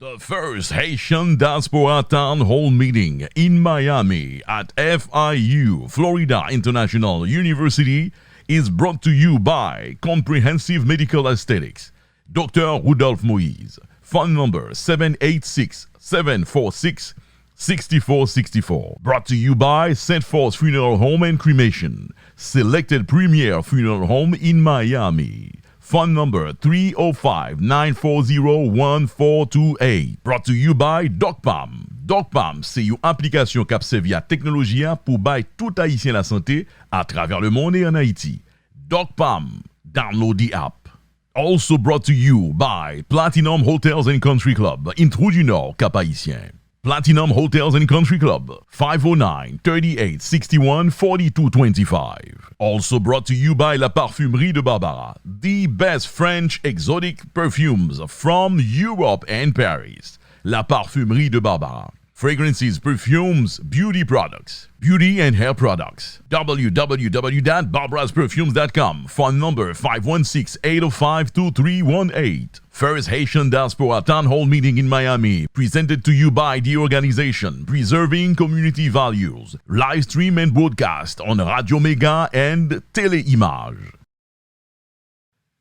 The first Haitian Diaspora Town Hall meeting in Miami at FIU, Florida International University, is brought to you by Comprehensive Medical Aesthetics, Dr. Rudolph Moïse. Phone number 786-746-6464. Brought to you by St. Force Funeral Home and Cremation, selected premier funeral home in Miami. Phone number 305-940-1428. Brought to you by DocPam. DocPam, c'est une application qui servi à technologie pour bailler tout haïtien la santé à travers le monde et en Haïti. DocPam, download the app. Also brought to you by Platinum Hotels and Country Club in Trou-du-Nord, Cap-Haïtien. Platinum Hotels and Country Club, 509-3861-4225. Also brought to you by La Parfumerie de Barbara, the best French exotic perfumes from Europe and Paris. La Parfumerie de Barbara. Fragrances, perfumes, beauty products, beauty and hair products. www.barbarasperfumes.com. Phone number 516-805-2318. First Haitian Diaspora Town Hall meeting in Miami. Presented to you by the organization Preserving Community Values. Live stream and broadcast on Radio Méga and Téléimage.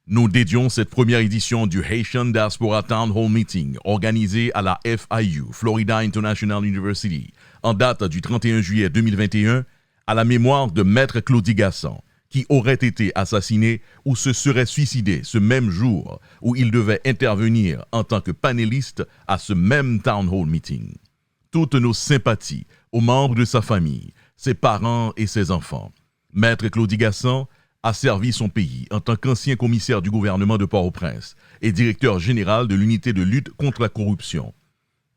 Nous dédions cette première édition du Haitian Diaspora Town Hall Meeting organisé à la FIU, Florida International University, en date du 31 juillet 2021, à la mémoire de Maître Claudie Gasson, qui aurait été assassiné ou se serait suicidé ce même jour où il devait intervenir en tant que panéliste à ce même Town Hall Meeting. Toutes nos sympathies aux membres de sa famille, ses parents et ses enfants. Maître Claudie Gasson a servi son pays en tant qu'ancien commissaire du gouvernement de Port-au-Prince et directeur général de l'unité de lutte contre la corruption.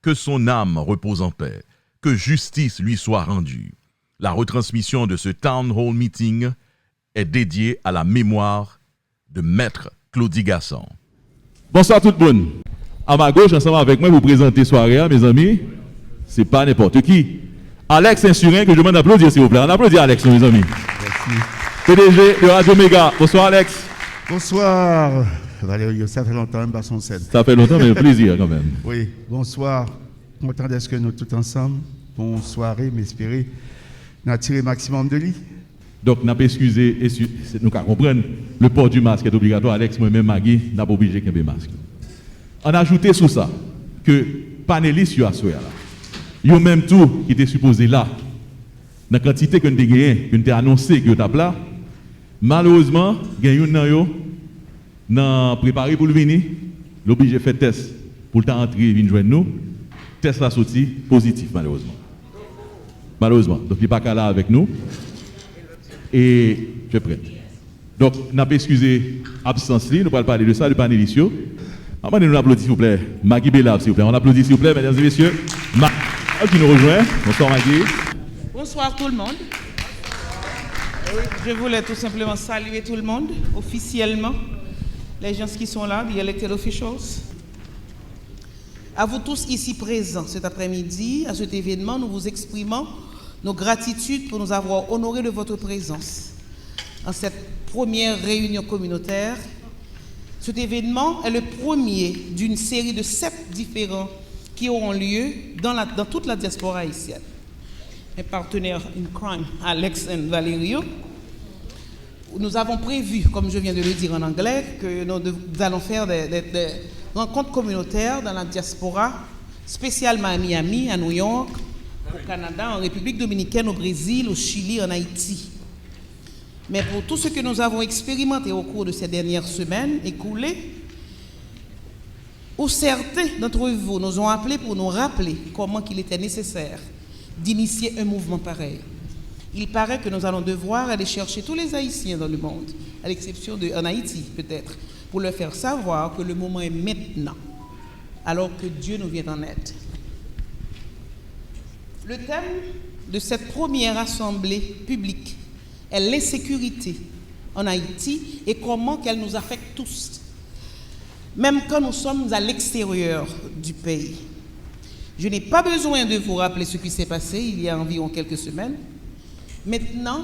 Que son âme repose en paix, que justice lui soit rendue. La retransmission de ce Town Hall Meeting est dédiée à la mémoire de Maître Claudie Gasson. Bonsoir tout le monde. À ma gauche, ensemble avec moi, vous présentez soirée, mes amis. C'est pas n'importe qui. Alex Insurin, que je demande d'applaudir, s'il vous plaît. On applaudit Alex, mes amis. Merci. PDG de Radio Méga. Bonsoir Alex. Bonsoir Valérie, ça fait longtemps, pas son scène. Ça fait longtemps, mais plaisir quand même. Oui, bonsoir. Content d'être que nous tous ensemble. Bonne soirée, m'espérer. Nous avons tiré maximum de lit. Donc, nous avons excusé, nous comprenons, le port du masque est obligatoire. Alex, moi-même, Magui, nous n'avons pas obligé qu'il y ait un masque. On a ajouté sur ça que panélistes, là, ils ont même tout qui était supposé là. Dans la quantité que nous avons gagné, que nous avons annoncé que nous avons là, malheureusement, il y a un préparé pour le venir, l'obligé fait test pour le temps entrer et venir joindre nous. Test la sortie positif, malheureusement. Malheureusement. Donc, il n'est pas qu'à là avec nous. Et je suis prêt. Donc, nous avons excusé l'absence, nous allons parler de ça, le panéliste. Avant de nous applaudir, s'il vous plaît, Magui Bellab, s'il vous plaît. On applaudit, s'il vous plaît, mesdames et messieurs. Magui qui nous rejoint. Bonsoir, Magui. Bonsoir tout le monde. Je voulais tout simplement saluer tout le monde, officiellement, les gens qui sont là, the elected officials. À vous tous ici présents cet après-midi, à cet événement, nous vous exprimons nos gratitudes pour nous avoir honorés de votre présence en cette première réunion communautaire. Cet événement est le premier d'une série de 7 différents qui auront lieu dans toute la diaspora haïtienne. Mes partenaires in crime, Alex et Valerio, nous avons prévu, comme je viens de le dire en anglais, que nous allons faire des rencontres communautaires dans la diaspora, spécialement à Miami, à New York, au Canada, en République dominicaine, au Brésil, au Chili, en Haïti. Mais pour tout ce que nous avons expérimenté au cours de ces dernières semaines écoulées, où certains d'entre vous nous ont appelés pour nous rappeler comment il était nécessaire d'initier un mouvement pareil. Il paraît que nous allons devoir aller chercher tous les Haïtiens dans le monde, à l'exception en Haïti peut-être, pour leur faire savoir que le moment est maintenant, alors que Dieu nous vient en aide. Le thème de cette première assemblée publique est l'insécurité en Haïti et comment qu'elle nous affecte tous, même quand nous sommes à l'extérieur du pays. Je n'ai pas besoin de vous rappeler ce qui s'est passé il y a environ quelques semaines. Maintenant,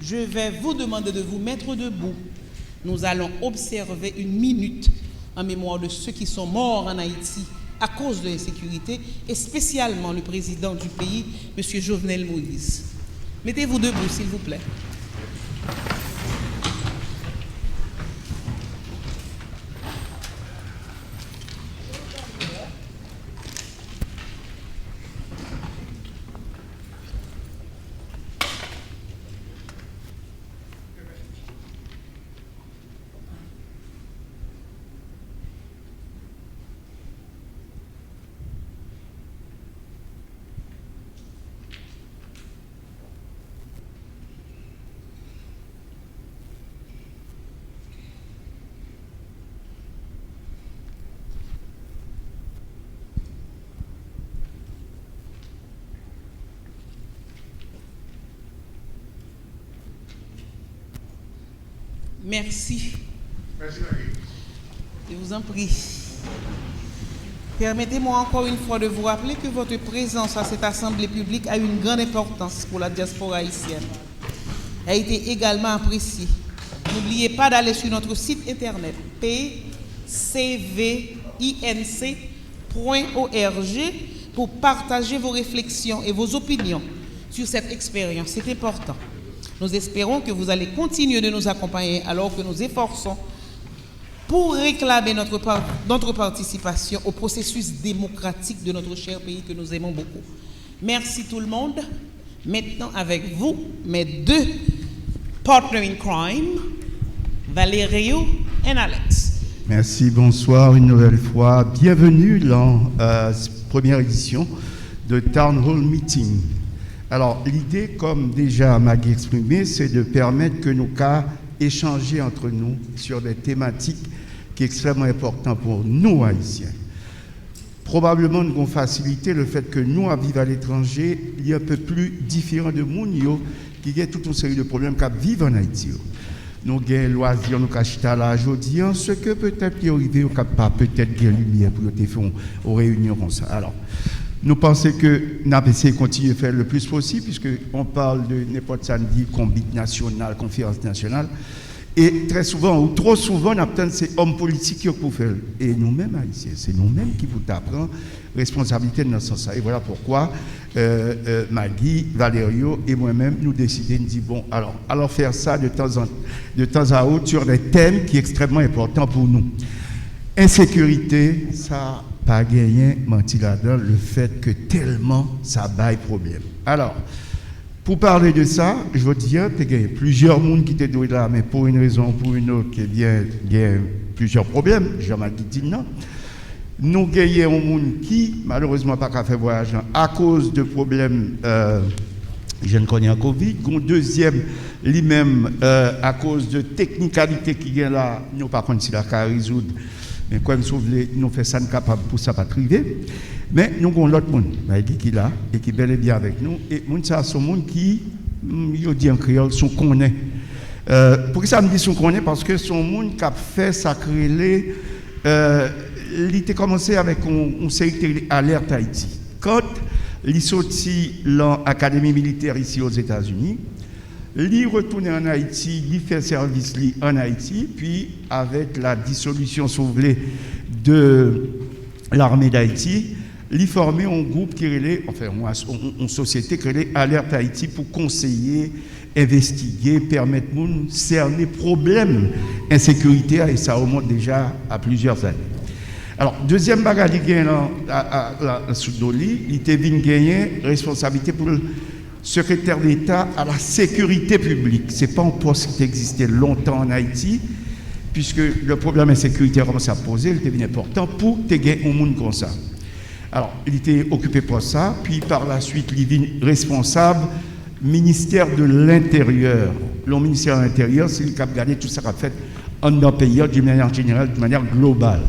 je vais vous demander de vous mettre debout. Nous allons observer 1 minute en mémoire de ceux qui sont morts en Haïti à cause de l'insécurité, et spécialement le président du pays, M. Jovenel Moïse. Mettez-vous debout, s'il vous plaît. Merci. Merci, Marie. Je vous en prie. Permettez-moi encore une fois de vous rappeler que votre présence à cette assemblée publique a une grande importance pour la diaspora haïtienne. Elle a été également appréciée. N'oubliez pas d'aller sur notre site internet pcvinc.org pour partager vos réflexions et vos opinions sur cette expérience. C'est important. Nous espérons que vous allez continuer de nous accompagner alors que nous efforçons pour réclamer notre participation au processus démocratique de notre cher pays que nous aimons beaucoup. Merci tout le monde. Maintenant avec vous, mes deux partners in crime, Valerio et Alex. Merci, bonsoir une nouvelle fois. Bienvenue dans cette première édition de Town Hall Meeting. Alors, l'idée, comme déjà Maggie exprimé, c'est de permettre que nos cas échanger entre nous sur des thématiques qui sont extrêmement importantes pour nous, Haïtiens. Probablement, nous avons facilité le fait que nous, à vivre à l'étranger, il y a un peu plus différent de nous, qui a toute une série de problèmes qui vivent en Haïti. Nous avons loisir, nous avons là aujourd'hui, ce que peut-être qui est arrivé, nous n'avons pas peut-être de lumière pour faire aux réunions comme ça. Alors, nous pensons que nous avons essayé de continuer à faire le plus possible, puisqu'on parle de n'importe samedi, combit national, conférence nationale. Et très souvent, ou trop souvent, on attend ces hommes politiques qui pour faire. Et nous-mêmes, Haïtiens, c'est nous-mêmes qui vous apprendre responsabilité de notre sens. Et voilà pourquoi Maggie, Valerio et moi-même, nous décidons de dire, bon, alors faire ça de temps à autre sur des thèmes qui sont extrêmement importants pour nous. Insécurité, ça pas gagné, menti là-dedans, le fait que tellement ça baille problème. Alors, pour parler de ça, je veux dire, il y a plusieurs mondes qui étaient là, mais pour une raison ou pour une autre, il y a plusieurs problèmes. Jean-Marc dit non. Nous avons un monde qui, malheureusement, n'a pas fait voyage à cause de problèmes, je ne connais pas Covid. Un deuxième, lui-même, à cause de technicalité qui vient là, nous, par contre, si la cas résoudre. Mais quand nous faisons ça capable pour ça pas privé. Mais nous avons l'autre monde qui est là et qui est bel et bien avec nous. Et ça, c'est un monde qui, je dis en créole, sont connus. Pourquoi ça me dit sont connus? Parce que c'est un monde qui a fait sacrer il a commencé avec une série d'alerte Haïti. Quand il est sorti dans l'Académie militaire ici aux États-Unis, il est retourné en Haïti, il fait service en Haïti, puis avec la dissolution souvelée de l'armée d'Haïti, il a formé un groupe qui relait, enfin une société qui relait Alerte Haïti pour conseiller, investiguer, permettre de cerner problèmes d'insécurité, et ça remonte déjà à plusieurs années. Alors, deuxième bagage qui gagne sous Doli, il était venu gagner responsabilité pour le secrétaire d'État à la sécurité publique. Ce n'est pas un poste qui existait longtemps en Haïti, puisque le problème de sécurité a commencé à poser, il était bien important pour gagner un monde comme ça. Alors, il était occupé pour ça, puis par la suite, il est responsable ministère de l'Intérieur. Le ministère de l'Intérieur, c'est lui qui a gardé tout ça qu'a fait en notre pays, d'une manière générale, de manière globale.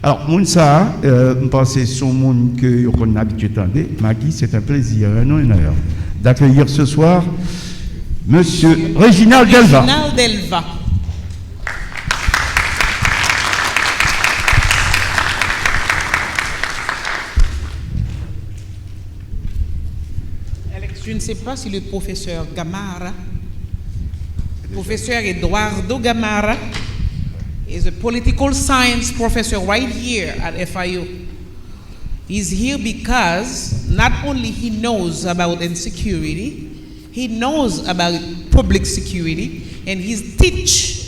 Alors, Mounsa, je pense que c'est un monde que qu'on a habitué d'entendre. Maggie, c'est un plaisir, un honneur d'accueillir ce soir Monsieur Réginald Delva. Réginald Delva. Je ne sais pas si le professeur Gamarra, professeur Eduardo Gamarra, is a political science professor right here at FIU. He's here because not only he knows about insecurity, he knows about public security, and he's teach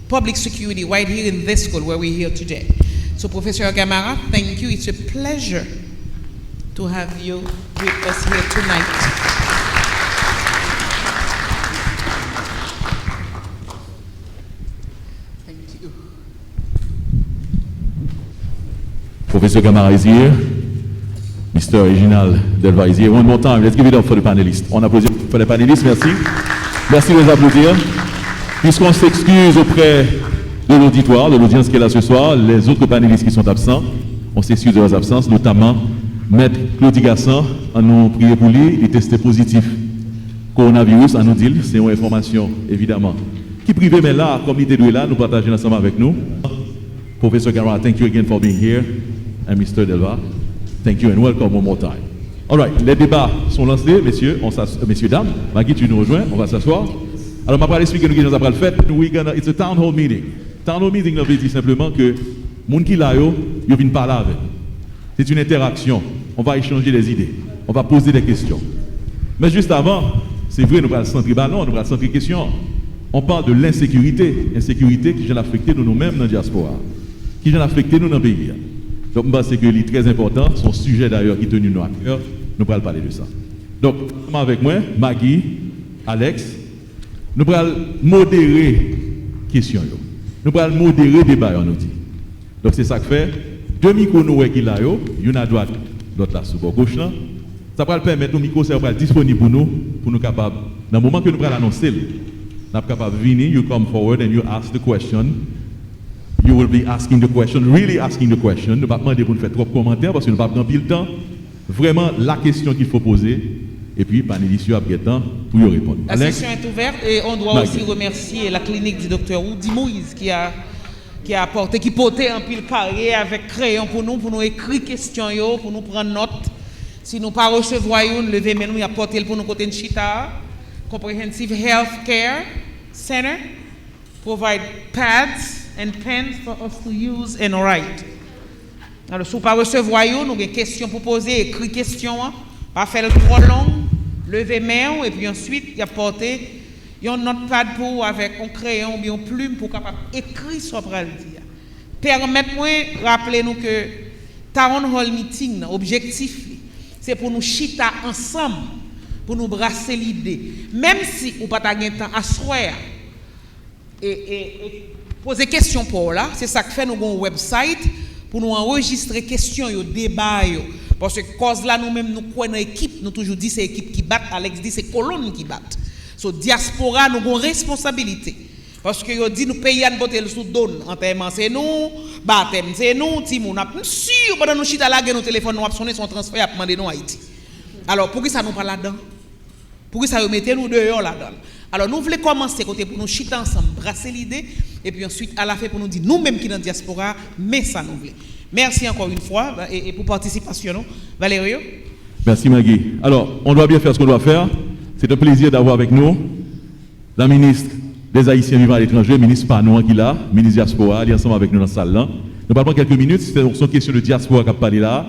public security right here in this school where we're here today. So Professor Gamara, thank you. It's a pleasure to have you with us here tonight. Professor Gamara is here. Mr. Reginald Delva is here. One more time. Let's give it up for the panelists. On applaudit pour les panélistes. Merci. Merci de les applaudir. Puisqu'on s'excuse auprès de l'auditoire, de l'audience qui est là ce soir, les autres panélistes qui sont absents, on s'excuse de leurs absences, notamment Maître Claudie Gassan, on nous prié pour lui, il est testé positif. Coronavirus, à nous dire, c'est une information évidemment qui privée, mais là, comme il était là, nous partageons ensemble avec nous. Professor Gamara, thank you again for being here. And Mr. Delva, thank you and welcome one more time. All right, les débats sont lancés, messieurs, messieurs, dames. Maggie, tu nous rejoins, on va s'asseoir. Alors, je vais expliquer nous après le fait. It's a town hall meeting. Town hall meeting, veut dire simplement que les gens qui sont là, ils viennent parler avec. C'est une interaction. On va échanger des idées. On va poser des questions. Mais juste avant, c'est vrai, nous allons centrer ballon, nous allons centrer question. On parle de l'insécurité. Insécurité qui vient affecter nous-mêmes dans la diaspora. Qui vient affecter nous dans le pays. Donc, je pense que c'est très important. Son sujet d'ailleurs qui tenu nous à cœur. Nous allons parler de ça. Donc, avec moi, Maggie, Alex, nous allons modérer les questions. Nous allons modérer le débat, on nous dit. Donc, c'est ça que fait. Deux micros nous qui là, une à droite, l'autre là sur gauche là. Ça va permettre au micro c'est disponible pour nous capables. Dans le moment que nous allons annoncer, nous sommes capables de venir, you come forward and you ask the question. You will be asking the question, really asking the question. Nous ne pouvons pas demander pour nous faire trop de commentaires parce que nous ne pouvons pas prendre le temps. Vraiment la question qu'il faut poser. Et puis, panélistes après le temps pour y répondre. La session est ouverte et on doit aussi remercier la clinique du docteur Oudi Moïse qui a apporté, qui portait un pile carré avec crayon pour nous écrire questions, pour nous prendre note. Si nous ne pas recevoir, nous lever, mais nous apporter pour nous côté de Chita, Comprehensive Health Care Center, provide pads and pens for us to use and write. Alors, si vous ne pas recevoir, nous avons des questions pour poser, écrire questions, pas faire trop long, lever main, et puis ensuite, il y a porté un notepad pour avec un crayon ou bien une plume pour capable écrire ce qu'on va dire. Permettez-moi de rappeler nous que Town Hall Meeting, l'objectif, c'est pour nous chita ensemble, pour nous brasser l'idée. Même si vous n'avez pas de temps à soir et poser des questions pour là, c'est ça que fait nous avons un website pour nous enregistrer questions, débat. Parce que cause là nous-mêmes nous croyons dans l'équipe, nous toujours dit c'est l'équipe qui bat, Alex dit c'est colonne qui bat. So diaspora nous avons responsabilité. Parce que yo dit nous payons un botel sous donne, enterrement c'est nous, baptême c'est nous, timoun a sûr pendant nous chita la nos téléphone nous a sonné son transfert a demander nous Haïti. Alors pour qui ça nous pas là-dedans? Pour qui ça remettez nous dehors là-dedans? Alors nous voulons commencer côté pour nous chita ensemble, brasser l'idée et puis ensuite à la fin pour nous dire nous-mêmes qui dans diaspora mais ça nous voulons. Merci encore une fois et pour participation. Valério. Merci Maggie. Alors, on doit bien faire ce qu'on doit faire. C'est un plaisir d'avoir avec nous la ministre des Haïtiens vivant à l'étranger, ministre Panou qui est là, ministre diaspora, il est ensemble avec nous dans la salle là. Nous parlons quelques minutes, c'est une question de diaspora qui a parlé là.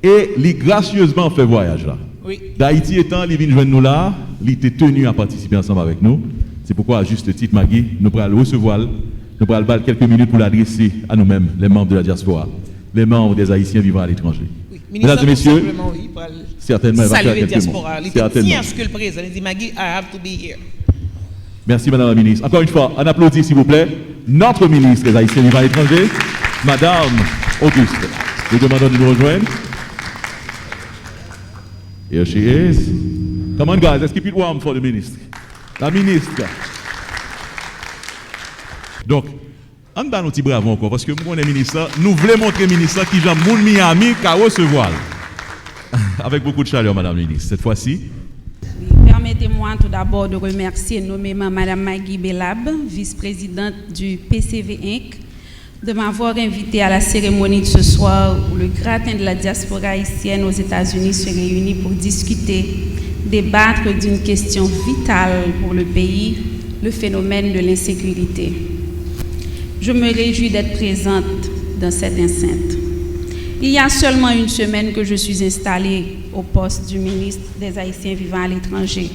Et il gracieusement fait voyage là. Oui. D'Haïti étant, il vient joindre nous là, il était tenu à participer ensemble avec nous. C'est pourquoi, à juste titre, Maggie, nous allons le recevoir, nous allons quelques minutes pour l'adresser à nous-mêmes, les membres de la diaspora, les membres des Haïtiens vivant à l'étranger. Oui. Mesdames et messieurs, oui, certainement, saluer la diaspora. Il était certainement. ce que le président dit, Maggie, I have to be here. Merci, Madame la ministre. Encore une fois, un applaudissement, s'il vous plaît, notre ministre des Haïtiens vivant à l'étranger, Madame Auguste. Nous demandons de nous rejoindre. Here she is. Come on, guys, let's keep it warm for the minister. La ministre. Donc, on va nous dire bravo encore, parce que nous, on est ministre, nous voulons montrer ministre qui vient moun Miami qu'à recevoir. Avec beaucoup de chaleur, Madame la ministre, cette fois-ci. Permettez-moi tout d'abord de remercier nommément Madame Maggie Belab, vice-présidente du PCV Inc., de m'avoir invité à la cérémonie de ce soir où le gratin de la diaspora haïtienne aux États-Unis se réunit pour discuter, débattre d'une question vitale pour le pays, le phénomène de l'insécurité. Je me réjouis d'être présente dans cette enceinte. Il y a seulement une semaine que je suis installée au poste du ministre des Haïtiens vivant à l'étranger.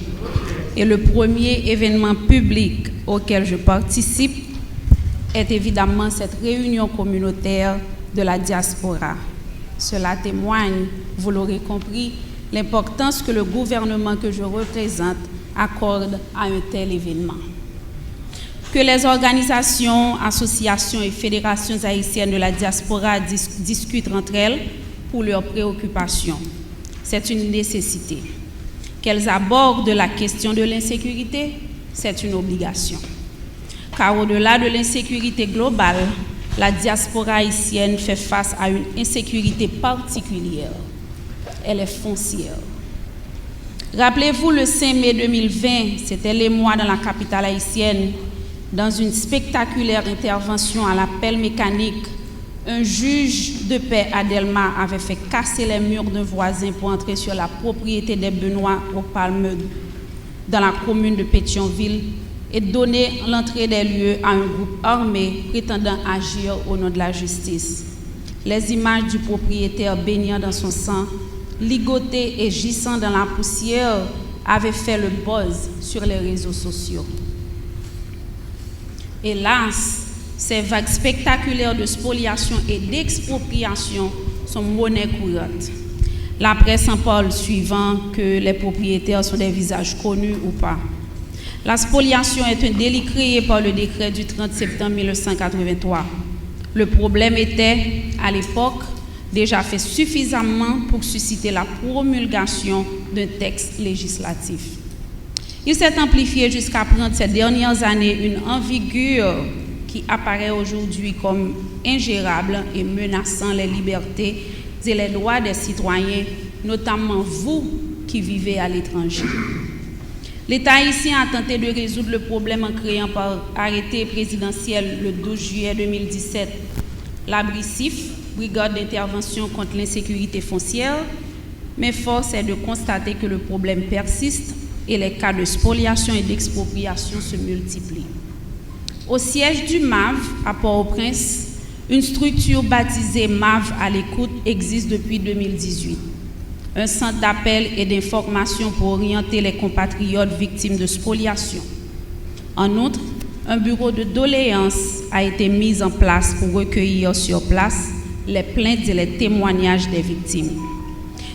Et le premier événement public auquel je participe est évidemment cette réunion communautaire de la diaspora. Cela témoigne, vous l'aurez compris, l'importance que le gouvernement que je représente accorde à un tel événement. Que les organisations, associations et fédérations haïtiennes de la diaspora discutent entre elles pour leurs préoccupations. C'est une nécessité. Qu'elles abordent la question de l'insécurité, c'est une obligation. Car au-delà de l'insécurité globale, la diaspora haïtienne fait face à une insécurité particulière. Elle est foncière. Rappelez-vous, le 5 mai 2020, c'était l'émoi dans la capitale haïtienne. Dans une spectaculaire intervention à l'appel mécanique, un juge de paix à Delma avait fait casser les murs d'un voisin pour entrer sur la propriété des Benoît au Palme dans la commune de Pétionville et donner l'entrée des lieux à un groupe armé prétendant agir au nom de la justice. Les images du propriétaire baignant dans son sang, ligoté et gissant dans la poussière avaient fait le buzz sur les réseaux sociaux. Hélas, ces vagues spectaculaires de spoliation et d'expropriation sont monnaie courante. La presse en parle suivant que les propriétaires sont des visages connus ou pas. La spoliation est un délit créé par le décret du 30 septembre 1983. Le problème était, à l'époque, déjà fait suffisamment pour susciter la promulgation d'un texte législatif. Il s'est amplifié jusqu'à prendre ces dernières années une envergure qui apparaît aujourd'hui comme ingérable et menaçant les libertés et les droits des citoyens, notamment vous qui vivez à l'étranger. L'État haïtien a tenté de résoudre le problème en créant par arrêté présidentiel le 12 juillet 2017 la BRICIF, Brigade d'intervention contre l'insécurité foncière, mais force est de constater que le problème persiste et les cas de spoliation et d'expropriation se multiplient. Au siège du MAV à Port-au-Prince, une structure baptisée MAV à l'écoute existe depuis 2018. Un centre d'appel et d'information pour orienter les compatriotes victimes de spoliation. En outre, un bureau de doléances a été mis en place pour recueillir sur place les plaintes et les témoignages des victimes.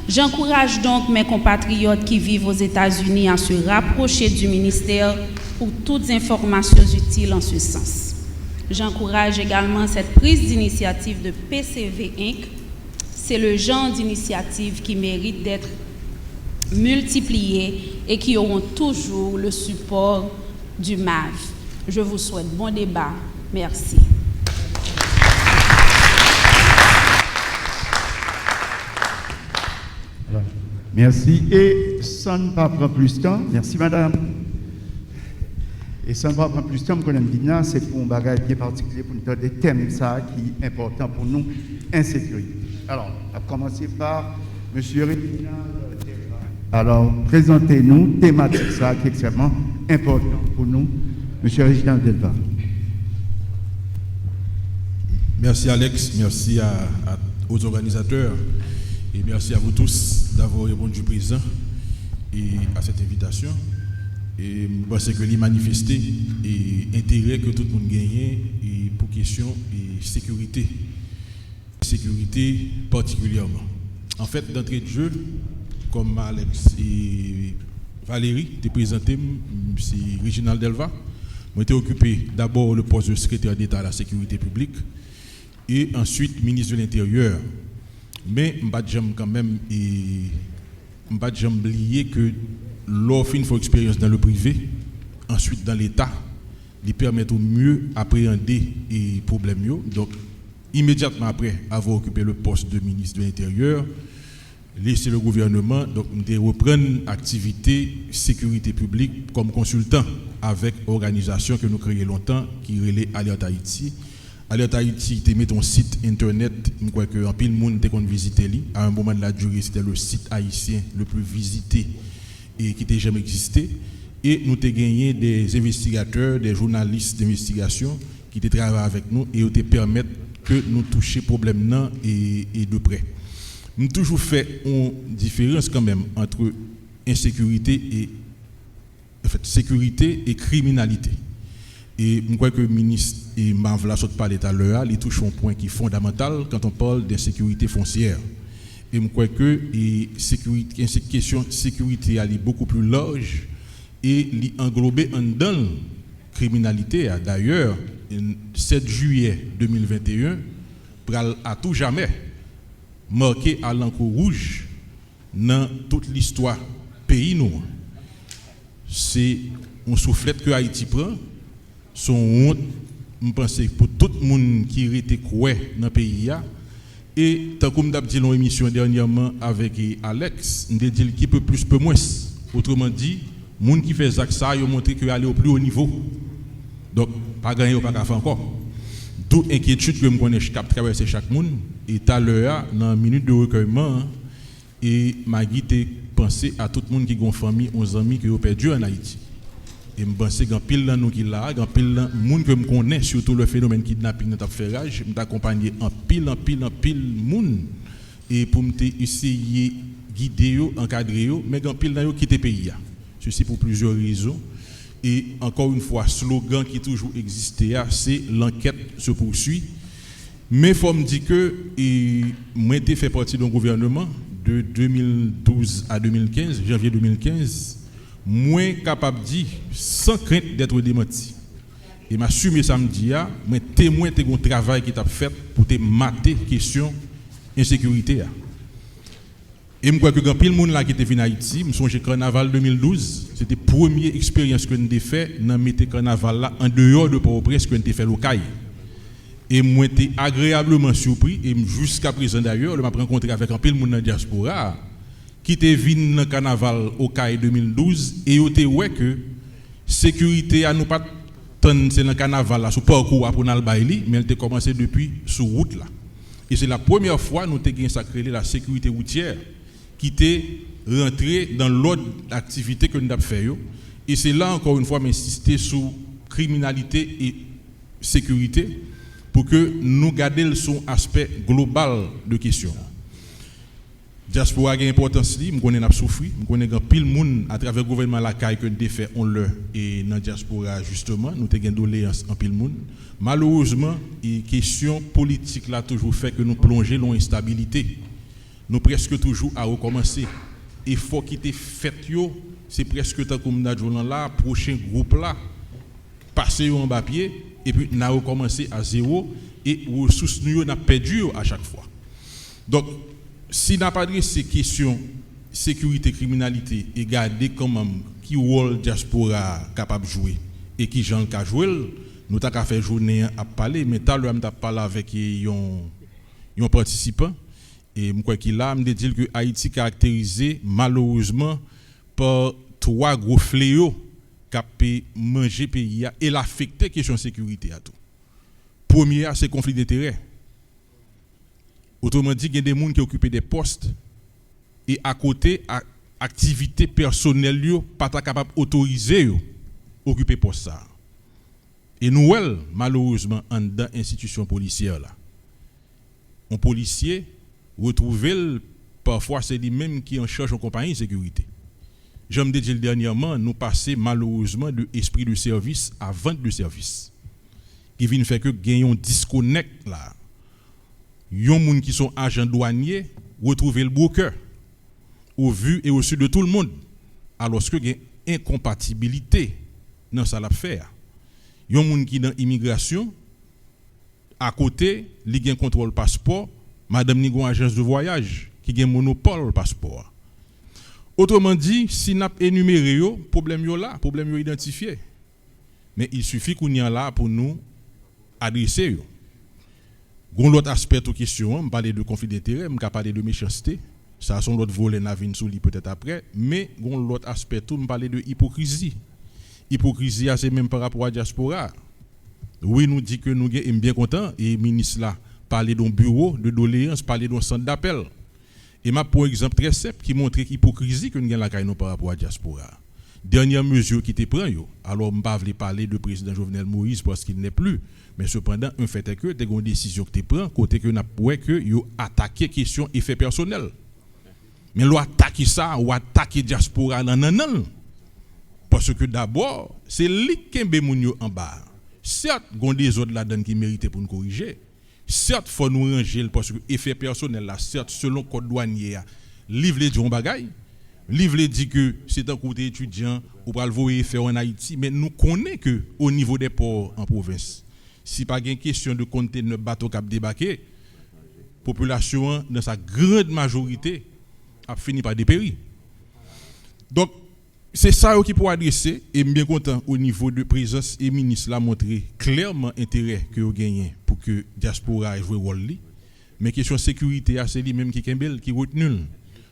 J'encourage donc mes compatriotes qui vivent aux États-Unis à se rapprocher du ministère pour toutes informations utiles en ce sens. J'encourage également cette prise d'initiative de PCV Inc. C'est le genre d'initiative qui mérite d'être multipliée et qui auront toujours le support du MAV. Je vous souhaite bon débat. Merci. Merci. Et ça ne va pas prendre plus de temps. Merci, madame. Et ça ne va pas prendre plus de temps, c'est pour un bagage bien particulier, pour nous donner des thèmes ça, qui est important pour nous, insécurité. Alors, on va commencer par M. Réginald Delva. Alors, présentez-nous thématique ça, qui est extrêmement important pour nous, M. Réginald Delva. Merci Alex, merci aux organisateurs et merci à vous tous d'avoir répondu présent et à cette invitation. Et je pense que les manifester et intérêt que tout le monde gagne et pour question et sécurité particulièrement. En fait, d'entrée de jeu, comme Alex et Valérie t'ont présenté, c'est Réginald Delva. Moi, j'ai occupé d'abord le poste de secrétaire d'État à la sécurité publique et ensuite ministre de l'Intérieur. Mais je ne quand même oublier que l'offre une fois expérience dans le privé, ensuite dans l'État, lui permet au mieux appréhender les problèmes. Donc, immédiatement après avoir occupé le poste de ministre de l'Intérieur, laisser le gouvernement, donc de reprendre l'activité sécurité publique comme consultant avec organisation que nous créons longtemps, qui relève Alerte Haïti. Alerte Haïti, tu mets ton site internet, je crois que en pile monde te visité à un moment de la durée, c'était le site haïtien le plus visité et qui n'a jamais existé. Et nous avons gagné des investigateurs, des journalistes d'investigation qui travaillent avec nous et qui permettent que nous touchons problème nan et de près. Nous toujours fait une différence quand même entre sécurité et criminalité. Et je crois que le ministre et Mavla saute parler tout à l'heure, il touche un point qui est fondamental quand on parle d'insécurité foncière. Et je crois que cette question de sécurité est beaucoup plus large et englobée dans la criminalité. D'ailleurs, le 7 juillet 2021, à tout jamais, marqué à l'encre rouge dans toute l'histoire pays nous. C'est une soufflette que Haïti prend, son honte, je pense, pour tout le monde qui était croix dans le pays. Et tant comme nous dit dans l'émission dernièrement avec Alex, nous avons dit qui peut plus, peut moins. Autrement dit, les gens qui font ça, ils ont montré qu'ils allaient au plus haut niveau. Donc, pas gagner ou pas faire encore. D'où inquiétude que je connais cap traverser chaque monde. Et tout à l'heure, dans une minute de recueillement, et Magui t'a pensé à tout le monde qui a une famille, 11 amis qui ont perdu en Haïti. Et je pense qu'il y a pile de nous qui là, il y a pile de monde que je connais, surtout le phénomène kidnapping dans le ferrage. Je t'accompagne en pile monde. Et pour essayer de guider, encadrer, mais il y a pile de gens qui quittent le pays. Ceci pour plusieurs raisons. Et encore une fois, slogan qui toujours existé, c'est l'enquête se poursuit. Mais il faut me dire que moi j'ai fait partie d'un gouvernement de 2012 à 2015, janvier 2015, moins capable de dire sans crainte d'être démenti. Et m'assumer samedi, moi témoin de un travail qui t'a fait pour te mater question insécurité. Et je crois que quand pile monde là qui était venu à Haïti, je songe carnaval 2012, c'était la première expérience que nous avons fait dans mettre carnaval là en dehors de Port-au-Prince que nous avons fait local. Et moi j'étais agréablement surpris et jusqu'à présent d'ailleurs, je m'ai rencontré avec un pile monde dans la diaspora qui était venu dans carnaval au CAI 2012 et il était ouais que sécurité à nous pas tant c'est dans carnaval là sur parcours pour nous bailler, mais elle était commencé depuis sur route là. Et c'est la première fois nous avons sacré la sécurité routière qui était rentré dans l'autre activité que nous avons fait. Et c'est là encore une fois m'insister sur criminalité et sécurité pour que nous gardions son aspect global de question. Diaspora a une importance, je connais n'a souffri, je connais pile monde à travers le gouvernement la caille que nous fait on le et dans diaspora justement, nous avons doléance en pile monde. Malheureusement, la question politique là toujours fait que nous plongeons dans l'instabilité. Nous presque toujours à recommencer. Effort qui était fait c'est presque tant comme nous là, prochain groupe là, passer en bas pied et puis nous recommencer à zéro et ressources nous n'a perdu à chaque fois. Donc si n'a pas de ces questions sécurité criminalité et garder comment qui rôle diaspora capable de jouer et qui Jean ka jouer, nous t'a qu'à faire journée à parler mais tout à l'heure m't'a parlé avec un participant et moi qu'il a me dit que Haïti caractérisé malheureusement par trois gros fléaux qui manger pays et l'affecter question sécurité à tout. Premier c'est conflit d'intérêts. Autrement dit, il y a des gens qui occupent des postes et à côté, activité personnelle, pas capable d'autoriser occuper poste ça. Et nous, malheureusement, dans l'institution policière, là, un policier retrouve parfois c'est lui-même qui en charge en compagnie de sécurité. J'aime dire dernièrement, nous passons malheureusement de esprit de service à vente de service. Qui vient faire que gagnons disconnect là. Yon moun qui sont agents douaniers retrouver le broker au vu et au su de tout le monde alors que il y a incompatibilité dans ça l'affaire. Yon moun qui dans immigration à côté li gen contrôle passeport, madame ni gon agence de voyage qui gen monopole passeport. Autrement dit, si n'a énuméré yo, problème yo là, problème yo identifié. Mais il suffit qu'on y a là pour nous adresser yo. Gon l'autre aspect de question, on parler de conflit d'intérêt, on parler de méchanceté, ça sont l'autre volet n'a vinn sous li peut-être après, mais gon l'autre aspect tout on parler de hypocrisie. Hypocrisie c'est même par rapport à diaspora. Oui, nous dit que nous sommes bien contents et ministre là parler d'un bureau de doléances, parler d'un centre d'appel. Et m'a pour exemple très simple qui montre l'hypocrisie que nous avons là par rapport à diaspora. Dernière mesure qui était prise, alors je ne vais pas parler de président Jovenel Moïse parce qu'il n'est plus. Mais cependant, un fait est que tu as une décision que tu prends, côté que tu as que tu as attaqué question effet personnel. Mais tu attaquer ça, ou attaquer diaspora, non. Parce que d'abord, c'est lui qui est en bas. Certes, il y a des autres là-dedans qui méritent pour nous corriger. Certes, il faut nous ranger parce que l'effet personnel, là, certes, selon le code douanier, livre les dit bagaille. Livre les dit que c'est un côté étudiant ou pas le voir faire en Haïti, mais nous connaissons que au niveau des ports en province, si pas une question de conteneur bateau cap débarquer, population dans sa grande majorité a fini par dépérir. Donc c'est ça qui pour adresser et bien content au niveau de présence et ministre l'a montré clairement intérêt que vous gagnez pour que diaspora joue rôle. Mais question sécurité c'est lui même qui kembel qui retenu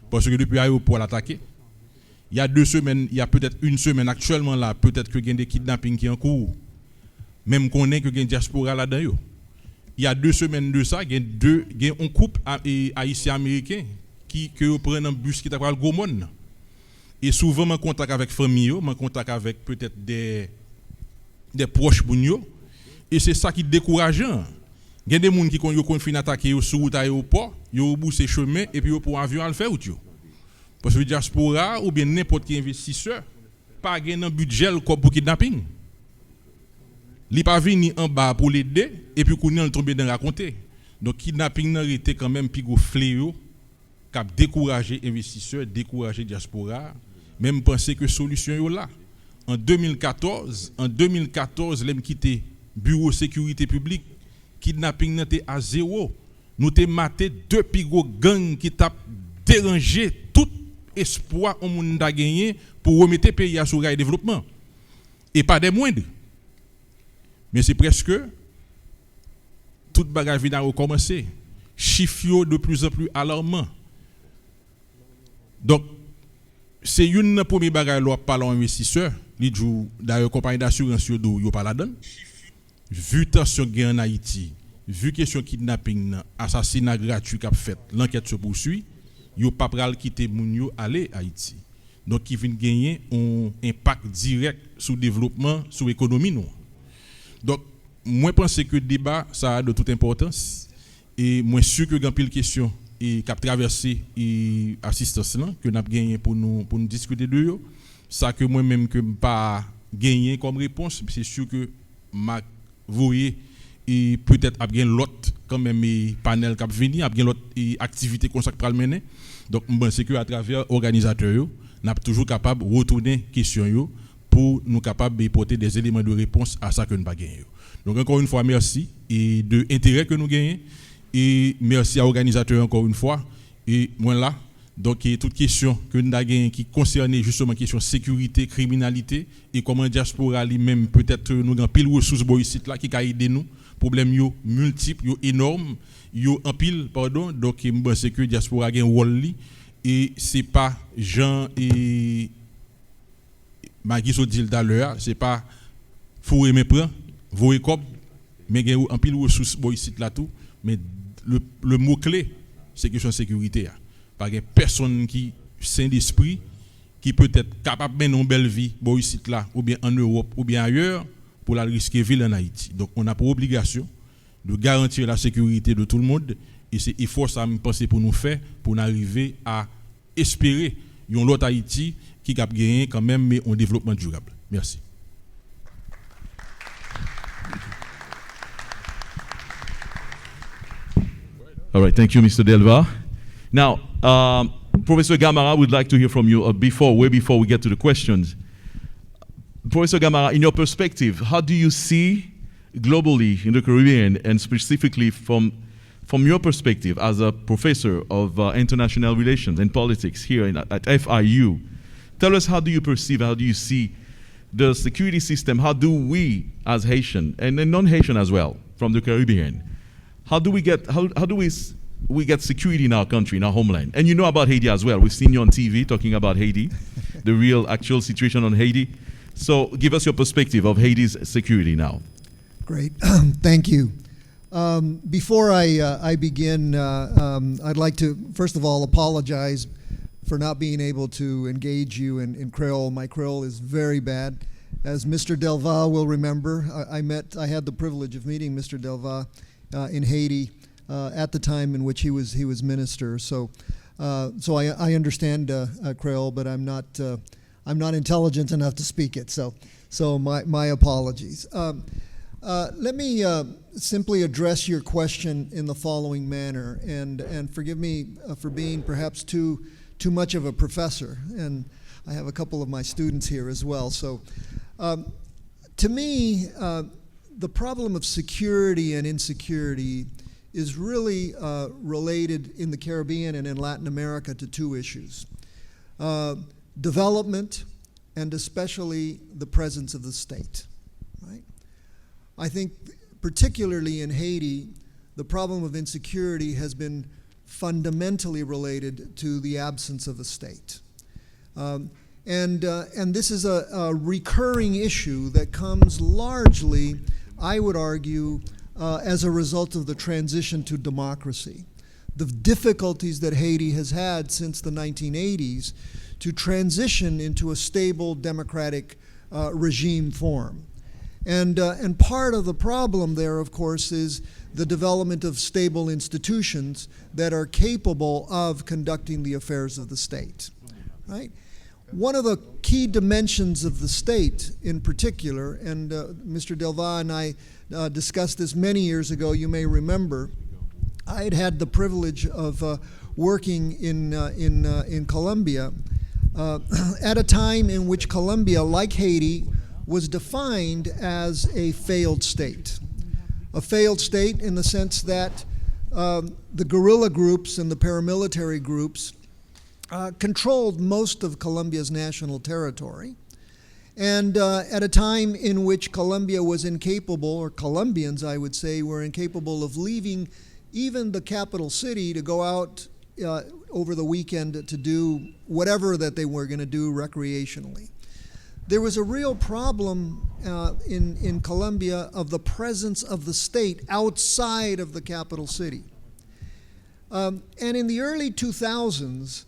parce que depuis l'aéroport l'attaquer. Il y a 2 semaines, il y a peut-être une semaine actuellement là, peut-être que il y a des kidnappings qui en cours. Même qu'on est que il y a une diaspora là-dedans. Il y a 2 semaines de ça, il y a un couple haïtien américain qui prend un bus qui t'appelle Gomon. Et souvent, je contact avec famille, je contact avec peut-être des proches pour nous. Et c'est ça qui est décourageant. Il y a des gens qui ont fini attaquer sur route à l'aéroport, ils ont boussé chemin et puis pour avion à le faire. Parce que diaspora ou bien n'importe quel investisseur pas un budget comme pour kidnapping. Il pas venu en bas pour l'aider et puis qu'on est tombé dans raconter. Donc kidnapping n'a été quand même plus gros fléau qui a découragé investisseurs, découragé diaspora, même penser que solution est là. En 2014, l'aime quitté bureau sécurité publique, kidnapping n'était à 0. Nous t'ai maté 2 plus gros gangs qui t'a dérangé tout espoir au monde a gagné pour remettre le pays à sur rail développement. Et pas des moindres. Mais c'est presque toute bagarre vient à recommencer. Chiffres de plus en plus alarmants. Donc, c'est une première bagarre là par l'investisseur. D'ailleurs, compagnie d'assurance yo pas là-dedans. Vu tension gain en Haïti, vu question kidnapping, assassinat gratuit qu'a fait, l'enquête se poursuit. Yo pas pral quitter moun yo aller Haïti. Donc qui vient gagner un impact direct sur le développement, sur l'économie nous. Donc moi pense que le débat ça a de toute importance et moi sûr que grand pile question et qui a traversé et assistance là que n'a gagné pour nous discuter de yo, ça que moi même que pas gagné comme réponse, c'est sûr que m'a voyé et peut-être a bien l'autre quand même panel qui a venir, a bien l'autre activité qu'on ça pral mener. Donc je pense que à travers organisateurs n'a toujours capable retourner question yo pour nous capable de porter des éléments de réponse à ça que nous pas gagner. Donc encore une fois merci et de intérêt que nous gagnons et merci à organisateurs encore une fois et moi là donc toute question que nous avons qui concerne justement question sécurité, criminalité et comment diaspora lui-même peut-être nous avons pile ressources ici là qui a aidé nous problème yo multiples yo énormes yo en pile pardon donc je pense que diaspora a un rôle et c'est pas Jean et Magui so dit tout à l'heure c'est pas fourrer mes prend voyer comme mais il y a en pile ressources ici là tout mais le mot clé c'est question sécurité pas personne qui saint d'esprit qui peut être capable de mener une belle vie ici là ou bien en Europe ou bien ailleurs pour la risquer ville en Haïti. Donc on a pour obligation de garantir la sécurité de tout le monde et c'est effort ça me penser pour nous faire pour nous arriver à espérer une autre Haïti qui a gagné quand même mais un développement durable. Merci. All right, thank you, Mr. Delva. Now, Professor Gamara would like to hear from you way before we get to the questions. Professor Gamara, in your perspective, how do you see globally in the Caribbean and specifically from your perspective as a professor of international relations and politics here at FIU, tell us how do you perceive, how do you see the security system, how do we as Haitian and non-Haitian as well from the Caribbean, how do we get security in our country, in our homeland? And you know about Haiti as well. We've seen you on TV talking about Haiti, the real actual situation on Haiti. So give us your perspective of Haiti's security now. Great, thank you. Before I begin, I'd like to first of all apologize for not being able to engage you in Creole. My Creole is very bad. As Mr. Delva will remember, I had the privilege of meeting Mr. Delva in Haiti at the time in which he was minister. So I understand Creole, but I'm not intelligent enough to speak it. So my apologies. Let me simply address your question in the following manner, and forgive me for being perhaps too much of a professor, and I have a couple of my students here as well. So to me, the problem of security and insecurity is really related in the Caribbean and in Latin America to two issues: development and especially the presence of the state, right? I think particularly in Haiti, the problem of insecurity has been fundamentally related to the absence of a state. And this is a recurring issue that comes largely, I would argue, as a result of the transition to democracy. The difficulties that Haiti has had since the 1980s to transition into a stable democratic regime form. And part of the problem there, of course, is the development of stable institutions that are capable of conducting the affairs of the state, right? One of the key dimensions of the state in particular, and Mr. Delva and I discussed this many years ago, you may remember, I had the privilege of working in Colombia at a time in which Colombia, like Haiti, was defined as a failed state. A failed state in the sense that the guerrilla groups and the paramilitary groups controlled most of Colombia's national territory. And at a time in which Colombia was incapable, or Colombians, I would say, were incapable of leaving even the capital city to go out over the weekend to do whatever that they were going to do recreationally. There was a real problem in Colombia of the presence of the state outside of the capital city. And in the early 2000s,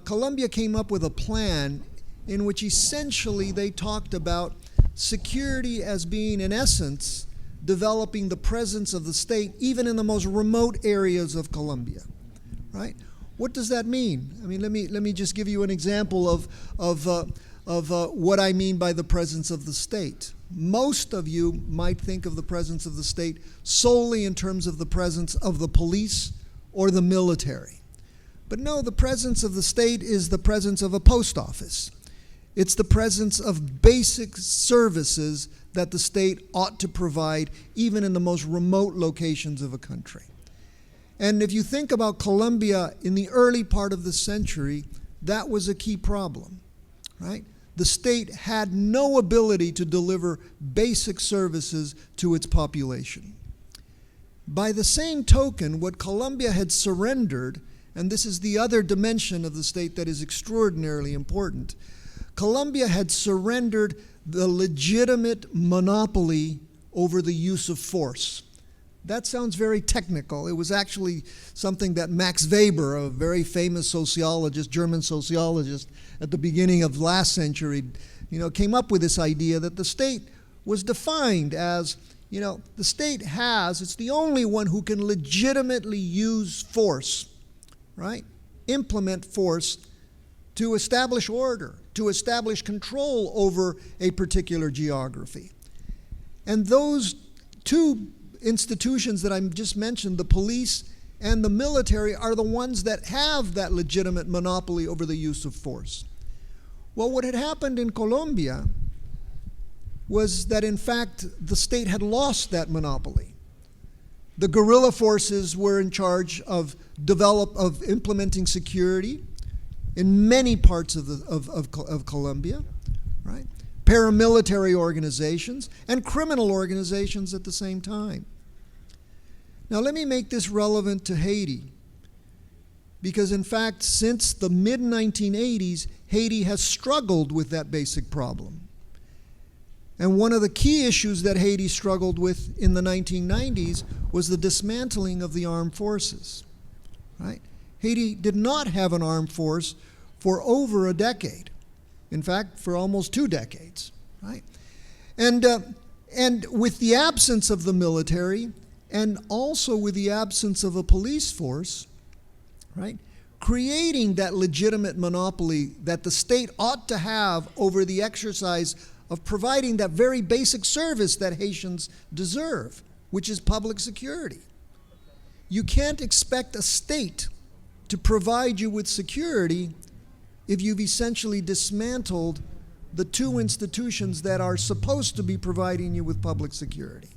Colombia came up with a plan in which essentially they talked about security as being, in essence, developing the presence of the state even in the most remote areas of Colombia, right? What does that mean? I mean, let me just give you an example of what I mean by the presence of the state. Most of you might think of the presence of the state solely in terms of the presence of the police or the military. But no, the presence of the state is the presence of a post office. It's the presence of basic services that the state ought to provide even in the most remote locations of a country. And if you think about Colombia in the early part of the century, that was a key problem, right? The state had no ability to deliver basic services to its population. By the same token, what Colombia had surrendered, and this is the other dimension of the state that is extraordinarily important, Colombia had surrendered the legitimate monopoly over the use of force. That sounds very technical. It was actually something that Max Weber, a very famous sociologist, German sociologist, at the beginning of last century, came up with this idea that the state was defined as, the state it's the only one who can legitimately use force, right? Implement force to establish order, to establish control over a particular geography. And those two institutions that I just mentioned, the police and the military, are the ones that have that legitimate monopoly over the use of force. Well, what had happened in Colombia was that, in fact, the state had lost that monopoly. The guerrilla forces were in charge of implementing security in many parts of Colombia, right? Paramilitary organizations and criminal organizations at the same time. Now, let me make this relevant to Haiti, because in fact, since the mid-1980s, Haiti has struggled with that basic problem. And one of the key issues that Haiti struggled with in the 1990s was the dismantling of the armed forces, right? Haiti did not have an armed force for over a decade. In fact, for almost 2 decades, right? And with the absence of the military, and also with the absence of a police force, right, creating that legitimate monopoly that the state ought to have over the exercise of providing that very basic service that Haitians deserve, which is public security. You can't expect a state to provide you with security if you've essentially dismantled the 2 institutions that are supposed to be providing you with public security.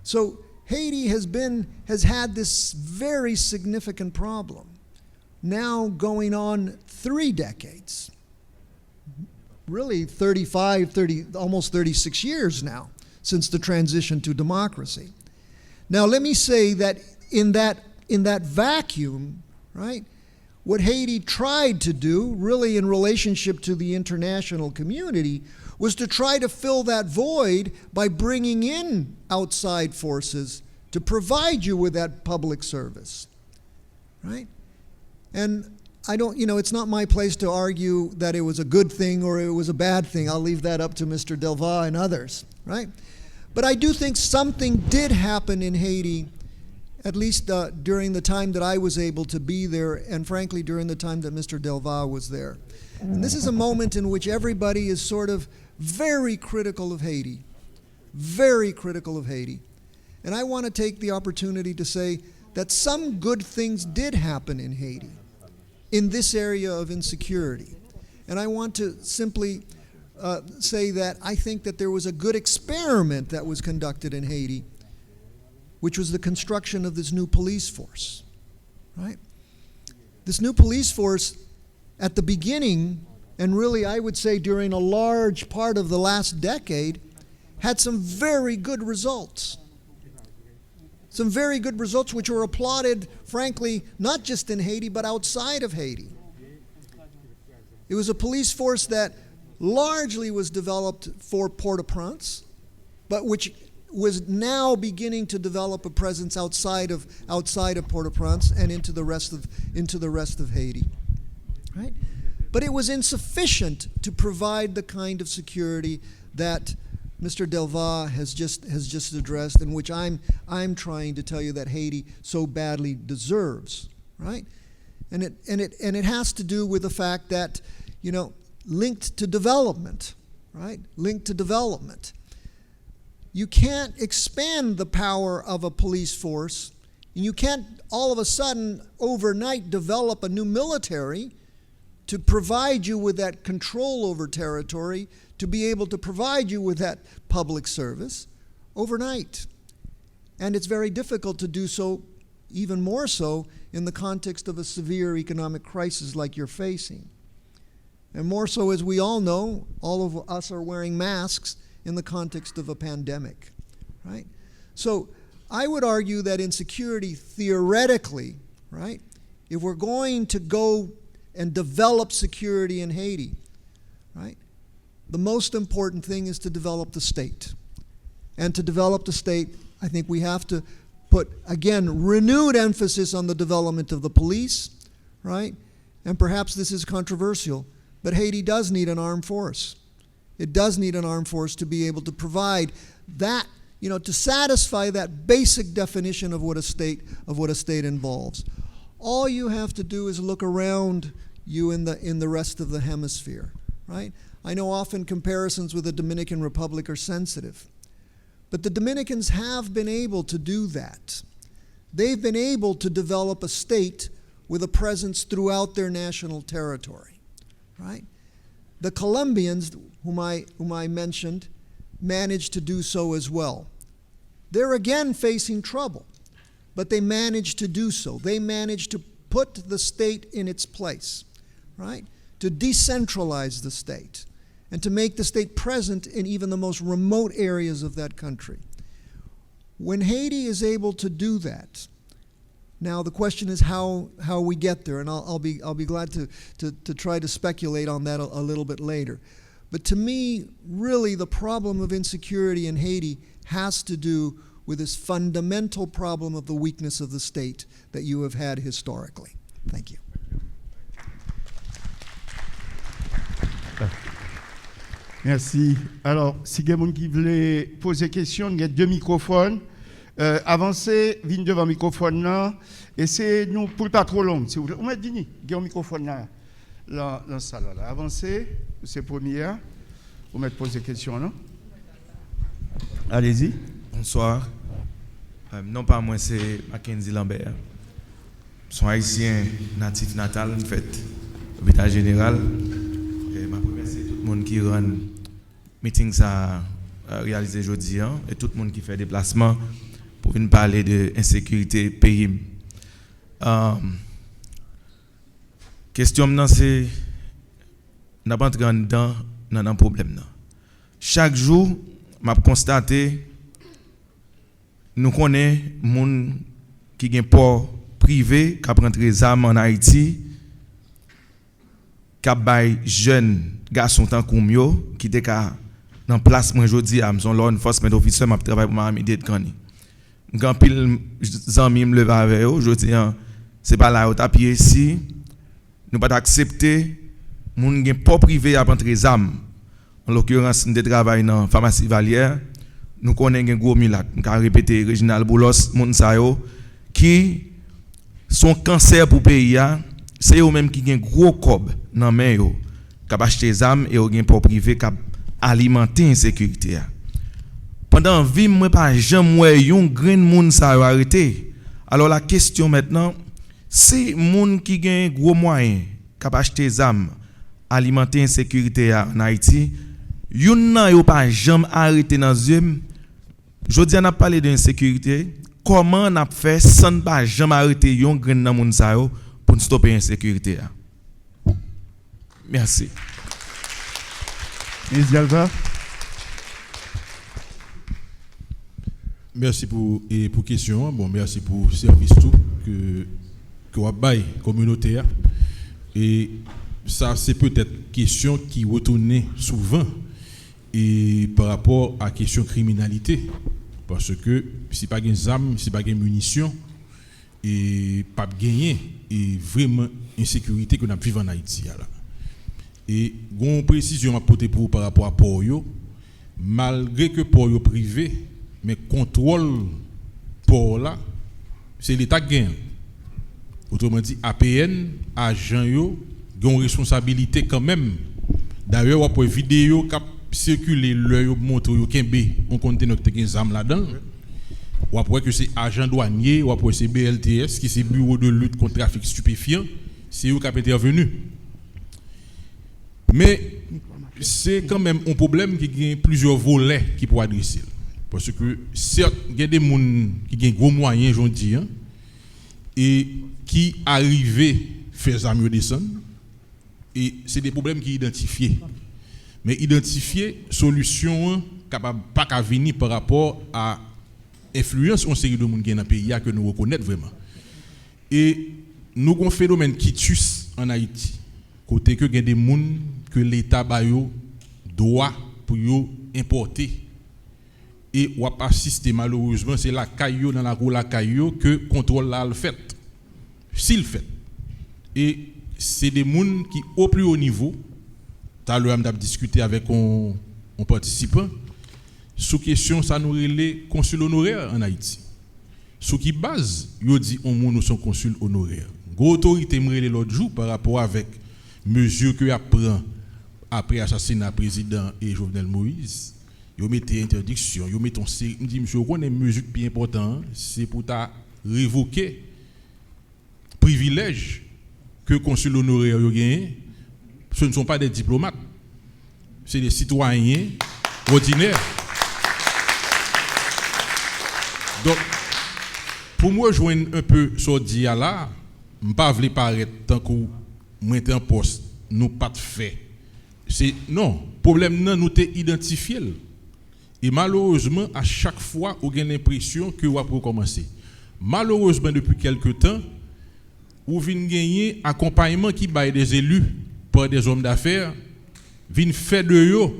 So Haiti has had this very significant problem, now going on 3 decades, really 30, almost 36 years now, since the transition to democracy. Now let me say that in that vacuum, right, what Haiti tried to do, really in relationship to the international community, was to try to fill that void by bringing in outside forces to provide you with that public service, right? And I don't, it's not my place to argue that it was a good thing or it was a bad thing. I'll leave that up to Mr. Delva and others, right? But I do think something did happen in Haiti, at least during the time that I was able to be there, and frankly during the time that Mr. Delva was there. And this is a moment in which everybody is sort of very critical of Haiti, very critical of Haiti. And I want to take the opportunity to say that some good things did happen in Haiti, in this area of insecurity. And I want to simply say that I think that there was a good experiment that was conducted in Haiti, which was the construction of this new police force, right? This new police force, at the beginning, and really I would say during a large part of the last decade, had some very good results. Some very good results which were applauded, frankly, not just in Haiti, but outside of Haiti. It was a police force that largely was developed for Port-au-Prince, but which was now beginning to develop a presence outside of Port-au-Prince and into the rest of Haiti, right? But it was insufficient to provide the kind of security that Mr. Delva has just addressed, and which I'm trying to tell you that Haiti so badly deserves, right? And it has to do with the fact that, linked to development, right? Linked to development. You can't expand the power of a police force, and you can't all of a sudden overnight develop a new military to provide you with that control over territory, to be able to provide you with that public service overnight. And it's very difficult to do so, even more so in the context of a severe economic crisis like you're facing. And more so, as we all know, all of us are wearing masks in the context of a pandemic, right? So I would argue that insecurity, theoretically, right, if we're going to go and develop security in Haiti, right, the most important thing is to develop the state. And to develop the state, I think we have to put, again, renewed emphasis on the development of the police, right? And perhaps this is controversial, but Haiti does need an armed force. It does need an armed force to be able to provide that, to satisfy that basic definition of what a state involves. All you have to do is look around you in the rest of the hemisphere, right? I know often comparisons with the Dominican Republic are sensitive, but the Dominicans have been able to do that. They've been able to develop a state with a presence throughout their national territory, right? The Colombians, whom I mentioned, managed to do so as well. They're again facing trouble, but they managed to do so. They managed to put the state in its place, right? To decentralize the state and to make the state present in even the most remote areas of that country. When Haiti is able to do that, now the question is how we get there, and I'll be glad to try to speculate on that a little bit later. But to me, really the problem of insecurity in Haiti has to do with this fundamental problem of the weakness of the state that you have had historically. Thank you. Merci. Alors, si quelqu'un qui voulait poser question, il y a 2 microphones. Avancez, venez devant le microphone là. Et c'est nous pour pas trop long. Si vous voulez, on met vini, il y a un microphone là, dans la salle là. Avancez, c'est première. Vous mettez poser question là. Allez-y. Bonsoir. Non pas moi, c'est Mackenzie Lambert. Je suis haïtien natif natal, en fait, l'hôpital général. Je remercie tout le monde qui rend meeting ça réalisé aujourd'hui et tout le monde qui fait déplacement pour venir parler de l'insécurité pays. Question maintenant c'est n'a pas entré dans un problème. Chaque jour, m'a constaté nous connaissons des gens qui ont un port privé qui prend des armes en Haïti, qui ont jeunes garçons tant comme yo qui étaient dans place moi aujourd'hui à son law enforcement officer m'a travaillé pour Miami Dade County. Quand pile amis me lever avec eux aujourd'hui c'est pas là au tapis ici nous pas accepter moun gen port privé à prendre des armes. En l'occurrence nous travaillons dans pharmacie Valière. Nous connaissons un gros milagre. Je vais répéter, Reginald Boulos, Mounsayo, qui sont cancer pour le pays. C'est eux-mêmes qui ont un gros cob dans les mains, qui ont acheté des armes et qui ont pour privé qui ont alimenté l'insécurité. Pendant 20 mois, pas jamais un grand monde arrêté. Alors la question maintenant, c'est les gens qui ont un gros moyen, qui ont acheté des armes, alimenter l'insécurité en Haïti, yon nan yo pas jamais arrêté dans yeux. Jodi on a parlé de insécurité, comment on a fait sans pas jamais arrêter yon grain nan moun sa yo pour stopper l'insécurité. Merci. Ms. Alva. Merci pour question. Bon, merci pour le service tout que vous avez communautaire. Et ça, c'est peut-être question qui retourne souvent et par rapport à la question de criminalité. Parce que si pas de armes, si pas de munitions, et pas de gagner, et vraiment insécurité que nous vivons en Haïti. Là. Et une précision à porter pour par rapport à Port-Yo, malgré que Port-Yo privé, mais contrôle Port là, c'est l'État qui gagne. Autrement dit, APN, agent yo, ont responsabilité quand même. D'ailleurs, on peut vidéo qui circuler le montre yo kembe, on conteneur qui des armes là-dedans. Ou après que c'est agent douanier, ou après c'est BLTS qui c'est bureau de lutte contre le trafic stupéfiant, c'est eux qui ont intervenu. Mais c'est quand même un problème qui a plusieurs volets qui pourraient adresser. Parce que certes, il y a des gens qui ont gros moyens, j'en dis, et qui arrivent à faire ça mieux descendre. Et c'est des problèmes qui sont identifiés. Mais identifier solution capable pas qu'à venir par rapport à influence en série de monde qui dans le pays que nous reconnaître vraiment. Et nous avons un phénomène qui tue en Haïti. Côté que il y a des gens que l'État doit pour importer. Et on pas assister malheureusement, c'est la caillou dans la roue la caillou que contrôle là le fait. S'il fait. Et c'est des gens qui au plus haut niveau, tout à l'heure, on a discuté avec un participant, sous question, ça nous relève consul honoraire en Haïti. Sous qui base, il dit on nous sommes consul honoraire. Gros autorité me relève l'autre jour par rapport avec mesures que prend après l'assassinat du président et Jovenel Moïse. Ils mettent interdiction, ils mettent me dit monsieur, on a une mesure bien importante, c'est pour ta révoquer privilège que le consul honoraire a gagné. Ce ne sont pas des diplomates, c'est des citoyens ordinaires. Donc, pour moi, joindre un peu ce dia là, je ne veux pas paraître tant que moi en poste, nous pas de fait. Non, le problème non, nous t'es identifié. Et malheureusement, à chaque fois, on a l'impression que on va recommencer. Malheureusement, depuis quelque temps, on vient gagner accompagnement qui baille des élus par des hommes d'affaires, vient faire de eux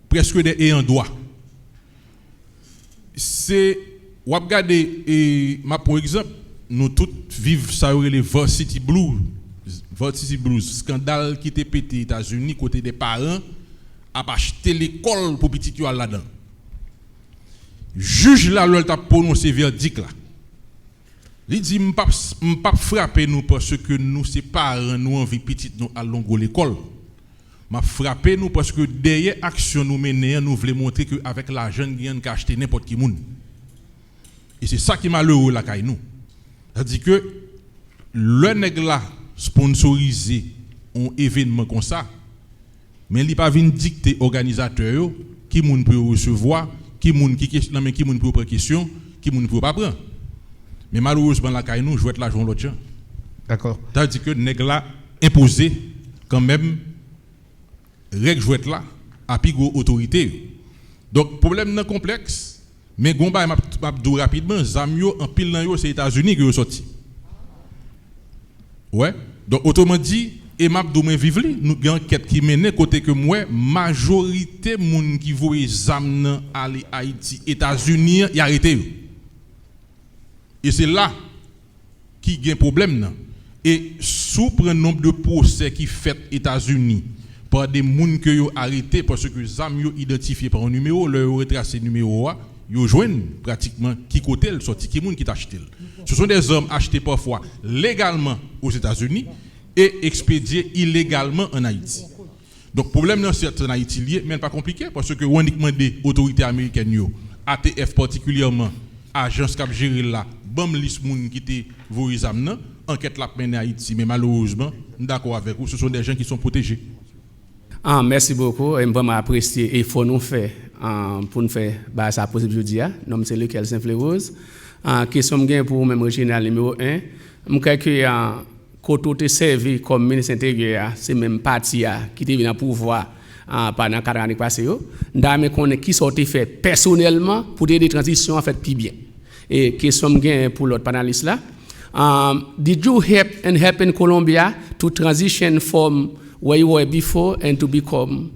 presque des ayants droit. C'est, on va regarder, et pour exemple, nous tous vivons ça les Varsity Blues, scandale qui était pété aux États-Unis côté des parents a acheté l'école pour petit yo là-dedans. Juge là, l'ol t'a prononcé verdict là. Il dit m'pas frapper nous parce que nous c'est parents nous envie petit nous allons go l'école. M'a frappé nous parce que derrière action nous mener nous voulons montrer que avec l'argent gagne qu'a acheter n'importe qui monde. Et c'est ça qui malheureux là kay nous. C'est-à-dire que le nèg là sponsorisé un événement comme ça mais il pas vinn dicter organisateur qui moun peut recevoir, qui moun qui question mais qui moun peut prendre question, qui moun peut pas prendre. Mais malheureusement la kay nous jouer l'argent l'autre gens. D'accord. C'est-à-dire que nèg là imposé quand même règle jouet là à pigo autorité. Donc problème non complexe mais gomba m'a dou rapidement zamyo en pile nan yo c'est États-Unis qui yo sorti. Ouais. Donc autrement dit et m'a dou men vivre nous gen enquête qui mène côté que moi majorité moun qui voye zam nan aller Haïti États-Unis y arrêté yo. Et c'est là qui gagne problème nan. Et sous prend nombre de procès qui fait États-Unis par des gens qui ont arrêté parce que les ont identifié par un numéro, leur retracé numéro A, ils ont joint pratiquement qui côté le sorti, qui monde qui t'a acheté. Ce sont des hommes achetés parfois légalement aux États-Unis et expédiés illégalement en Haïti. Donc problème dans en Haïti lié, mais pas compliqué parce que on uniquement des autorités américaines ATF particulièrement agence cap gérer là, bam liste moun qui te voyé zamnan, enquête la mené Haïti mais malheureusement, d'accord avec vous, ce sont des gens qui sont protégés. Merci beaucoup. Je vais apprécier et il faut nous faire pour nous faire ça possible jeudi. Nom c'est lequel Saint-Flérouse. Question gain pour même régional numéro 1. Je crois que quand tu es servi comme ministre intérieur, c'est même parti qui te vient pouvoir pendant 4 années passées. Nous connaît qui sorti fait personnellement pour des transitions en fait plus bien. Et question gain pour l'autre panéliste là. Did you help in Colombia to transition from where you were before and to become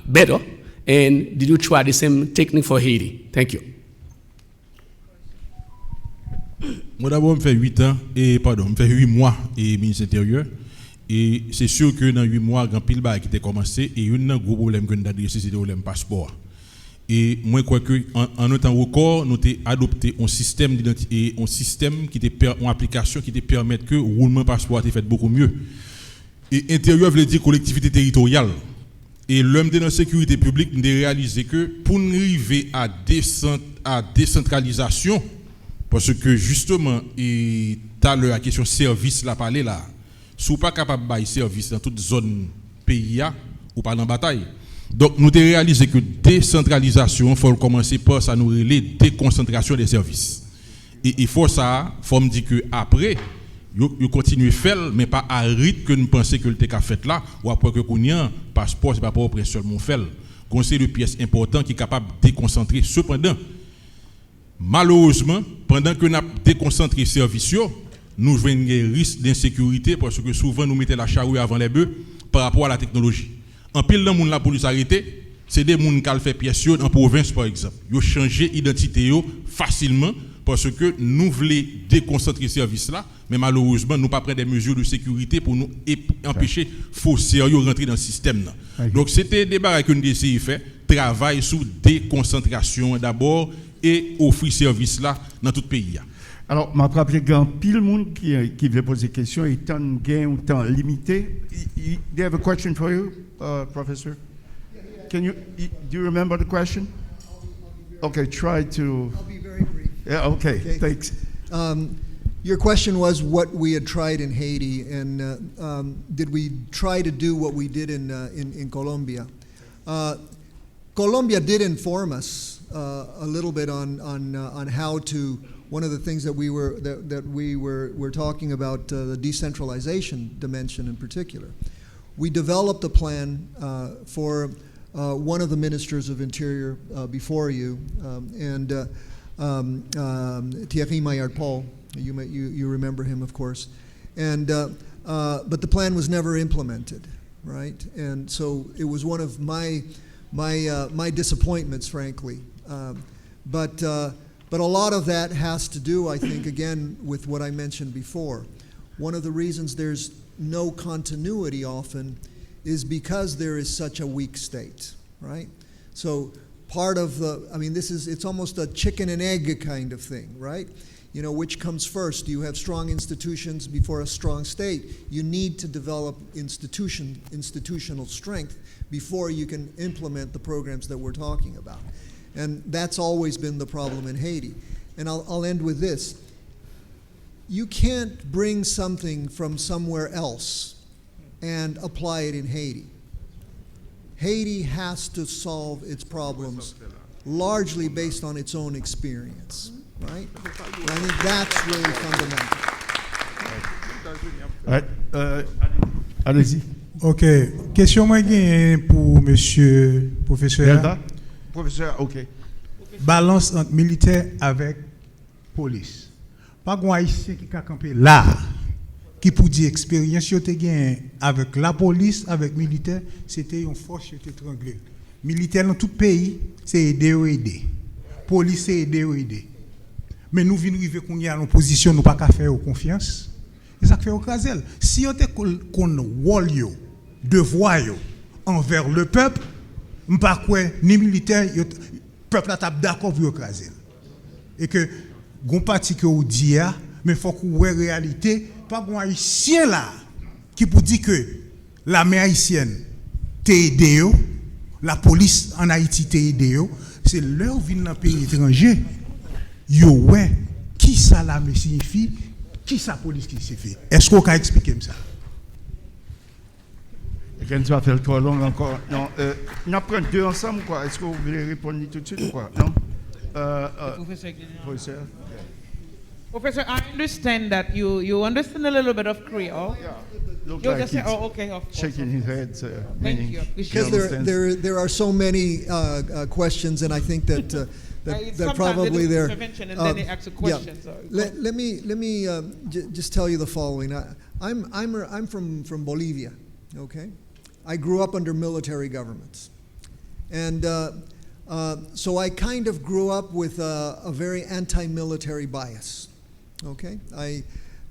better? And did you try the same technique for Haiti? Thank you. Moi d'abord, je fais 8 ans, je fais 8 mois et ministre intérieur. Et c'est sûr que dans 8 mois, il y a un pile qui a commencé et il y a un gros problème que nous avons adressé, c'est le problème passeport. Et moi, je crois qu'en un temps record, nous avons adopté un système d'identité, un système qui était une application qui te permet que le roulement passeport soit fait beaucoup mieux. Et intérieur veut dire collectivité territoriale. Et l'homme de la sécurité publique nous a réalisé que pour nous arriver à décentralisation, parce que justement, et tout à l'heure, la question service, la parler là, si vous n'êtes pas capable de faire service dans toute zone pays, ou pas dans la bataille. Donc, nous avons réalisé que décentralisation, il faut commencer par ça, nous relayer déconcentration des services. Et il faut ça, il faut me dire qu'après, vous continuez à faire, mais pas à rythme que nous pensons que le TK fait là, ou après que nous avons un passeport, ce n'est pas pour seulement faire. C'est une pièce importante qui est capable de déconcentrer. Cependant, malheureusement, pendant que nous avons déconcentré les services, nous avons des risques d'insécurité parce que souvent nous mettons la charrue avant les bœufs par rapport à la technologie. En pile de gens là pour nous arrêter, c'est des gens qui ont fait pièce en province par exemple. Ils ont changé d'identité facilement parce que nous voulons déconcentrer ces services-là, mais malheureusement, nous ne pas prendre des mesures de sécurité pour nous empêcher faux sérieux rentrer dans le système. Donc c'était des débat que nous essayons de faire, travail sur déconcentration d'abord et offrir service là dans tout le pays. Alors, je me rappelle qu'il y a pile de monde qui veut poser des questions et tant de gain ou temps limité. They have a question for you, Professor? Do you remember the question? Okay, try to. I'll be very brief. Yeah, okay. Thanks. Your question was what we had tried in Haiti, and did we try to do what we did in Colombia? Colombia did inform us a little bit on how to. One of the things that we were talking about the decentralization dimension in particular. We developed a plan for one of the ministers of Interior before you, Thierry Maillard-Paul. You remember him, of course, but the plan was never implemented, right? And so it was one of my disappointments, frankly. But a lot of that has to do, I think, again, with what I mentioned before. One of the reasons there's no continuity often is because there is such a weak state, right? So part of it's almost a chicken and egg kind of thing, right? You know, which comes first? Do you have strong institutions before a strong state? You need to develop institutional strength before you can implement the programs that we're talking about. And that's always been the problem in Haiti. And I'll end with this. You can't bring something from somewhere else and apply it in Haiti. Haiti has to solve its problems largely based on its own experience, right? And I think that's really fundamental. Allez-y. OK. Question moi pour monsieur professeur. Delta? Professeur, OK. Balance entre militaire avec police. Pas un haïtien qui a campé là, qui pour dire expérience yo te gain avec la police, avec militaire, c'était une force qui était étranglée. Militaire dans tout pays, c'est aider ou aider. Police c'est aider ou aider. Mais nous venons arriver qu'on y a en position nous pas qu'à faire confiance. Et ça fait écraser. Si on te qu'on rôle yo, devoir yo envers le peuple, m'pas quoi ni militaire, peuple a d'accord pour écraser. Et que gon parti que ou dit mais faut qu'on voit réalité, pas gon haïtien là qui pour dire que l'armée haïtienne t'est aidé yo, la police en Haïti t'est aidé yo, c'est leur vient dans pays étranger. Yo ouais, qui ça l'armée signifie, qui ça police qui signifie. Est-ce qu'on peut expliquer ça? Quelqu'un va faire le trop long encore. Non, on apprend deux ensemble quoi. Est-ce que vous voulez répondre tout de suite ou quoi? Non. Professeur. Professor, I understand that you understand a little bit of Creole. Yeah. Look You'll like just say, he's oh, okay, of course. shaking his head. Thank you. Because there are so many questions, and I think that that probably there. there. Intervention and then they ask a question. Yeah. So Let me just tell you the following. I'm from Bolivia. Okay, I grew up under military governments, and so I kind of grew up with a very anti-military bias. Okay,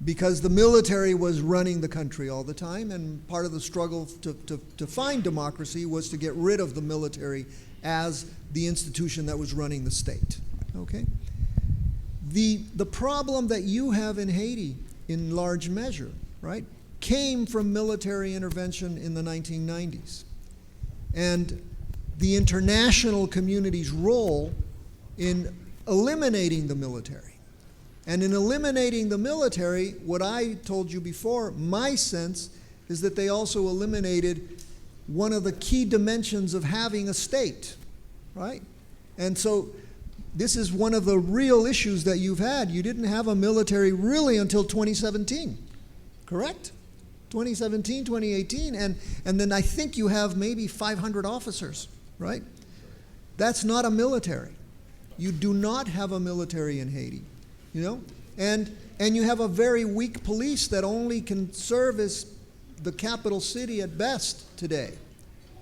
because the military was running the country all the time, and part of the struggle to find democracy was to get rid of the military as the institution that was running the state. Okay, the problem that you have in Haiti, in large measure, right, came from military intervention in the 1990s, and the international community's role in eliminating the military. And in eliminating the military, what I told you before, my sense is that they also eliminated one of the key dimensions of having a state, right? And so this is one of the real issues that you've had. You didn't have a military really until 2017, correct? 2017, 2018, and then I think you have maybe 500 officers, right? That's not a military. You do not have a military in Haiti. You know, and you have a very weak police that only can service the capital city at best today,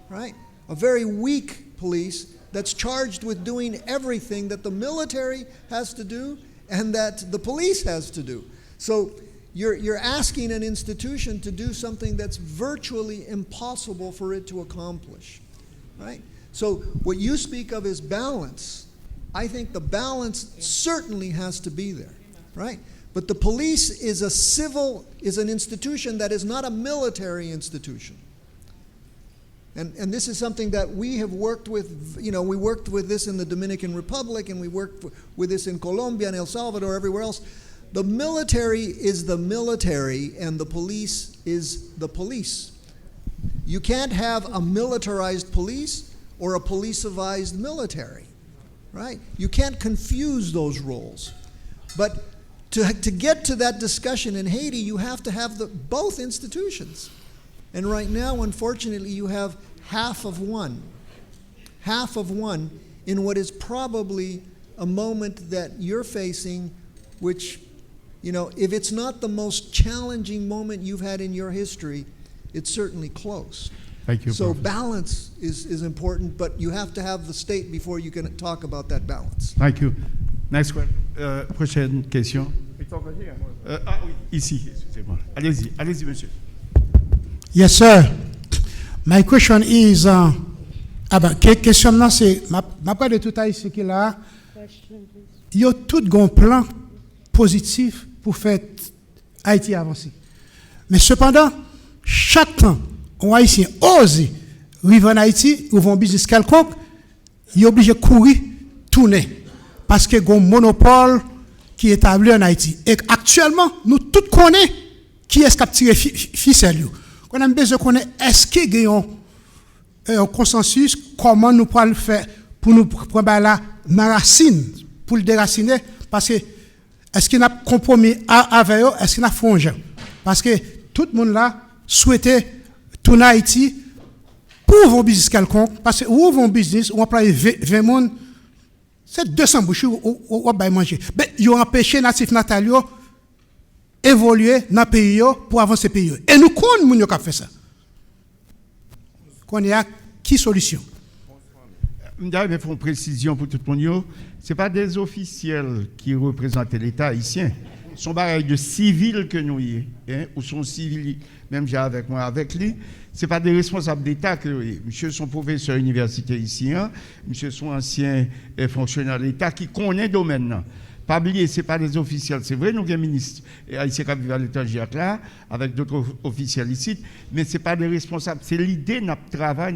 right? A very weak police that's charged with doing everything that the military has to do and that the police has to do. So you're asking an institution to do something that's virtually impossible for it to accomplish, right? So what you speak of is balance. I think the balance certainly has to be there, right? But the police is an institution that is not a military institution. And this is something that we have worked with, you know, we worked with this in the Dominican Republic, and we worked with this in Colombia and El Salvador, everywhere else. The military is the military, and the police is the police. You can't have a militarized police or a policized military. Right? You can't confuse those roles. But to get to that discussion in Haiti, you have to have both institutions. And right now, unfortunately, you have half of one in what is probably a moment that you're facing, which, you know, if it's not the most challenging moment you've had in your history, it's certainly close. Thank you, so Professor. balance is important, but you have to have the state before you can talk about that balance. Thank you. Next question. Prochaine question. Oui, ici, excusez-moi. Allez-y, monsieur. Yes, sir. My question is, Ah ben, question là, c'est, ma part de tout ici qui là, il y a tout un plan positif pour faire Haïti avancer. Mais cependant, chaque temps, on Haïtien ose vivre en Haïti, ou vont business quelconque, il est obligé de courir, tourner. Parce qu'il y a un monopole qui est établi en Haïti. Et actuellement, nous tous connaissons qui est-ce qui a tiré ficelle. On a besoin de connaître est-ce qu'il y a un consensus, comment nous pouvons le faire pour nous prendre la racine, pour le déraciner, parce que est-ce qu'il y a un compromis avec eux, est-ce qu'il y a un fonds? Parce que tout le monde là souhaitait tourner à Haïti pour vos business quelconque, parce que où vont business, on va employer 20 personnes, c'est 200 bouches ou va manger. Mais ils ont empêché natif natalio évoluer dans le pays pour avancer le pays. Et nous connaissons qui a fait ça. Qu'on y a qui solution? Je vais faire une précision pour tout le monde. Ce n'est pas des officiels qui représentent l'État haïtien. Ce sont des civils que nous y ou sont civils, même j'ai avec moi, avec lui. Ce n'est pas des responsables d'État que nous y. Monsieur sont professeurs universitaires ici, monsieur sont anciens fonctionnaires de l'État qui connaissent le domaine. Pas oublier, ce n'est pas des officiels. C'est vrai, nous avons des ministres haïtiens qui vivent à l'étranger là, avec d'autres officiels ici, mais ce n'est pas des responsables. C'est l'idée de notre travail,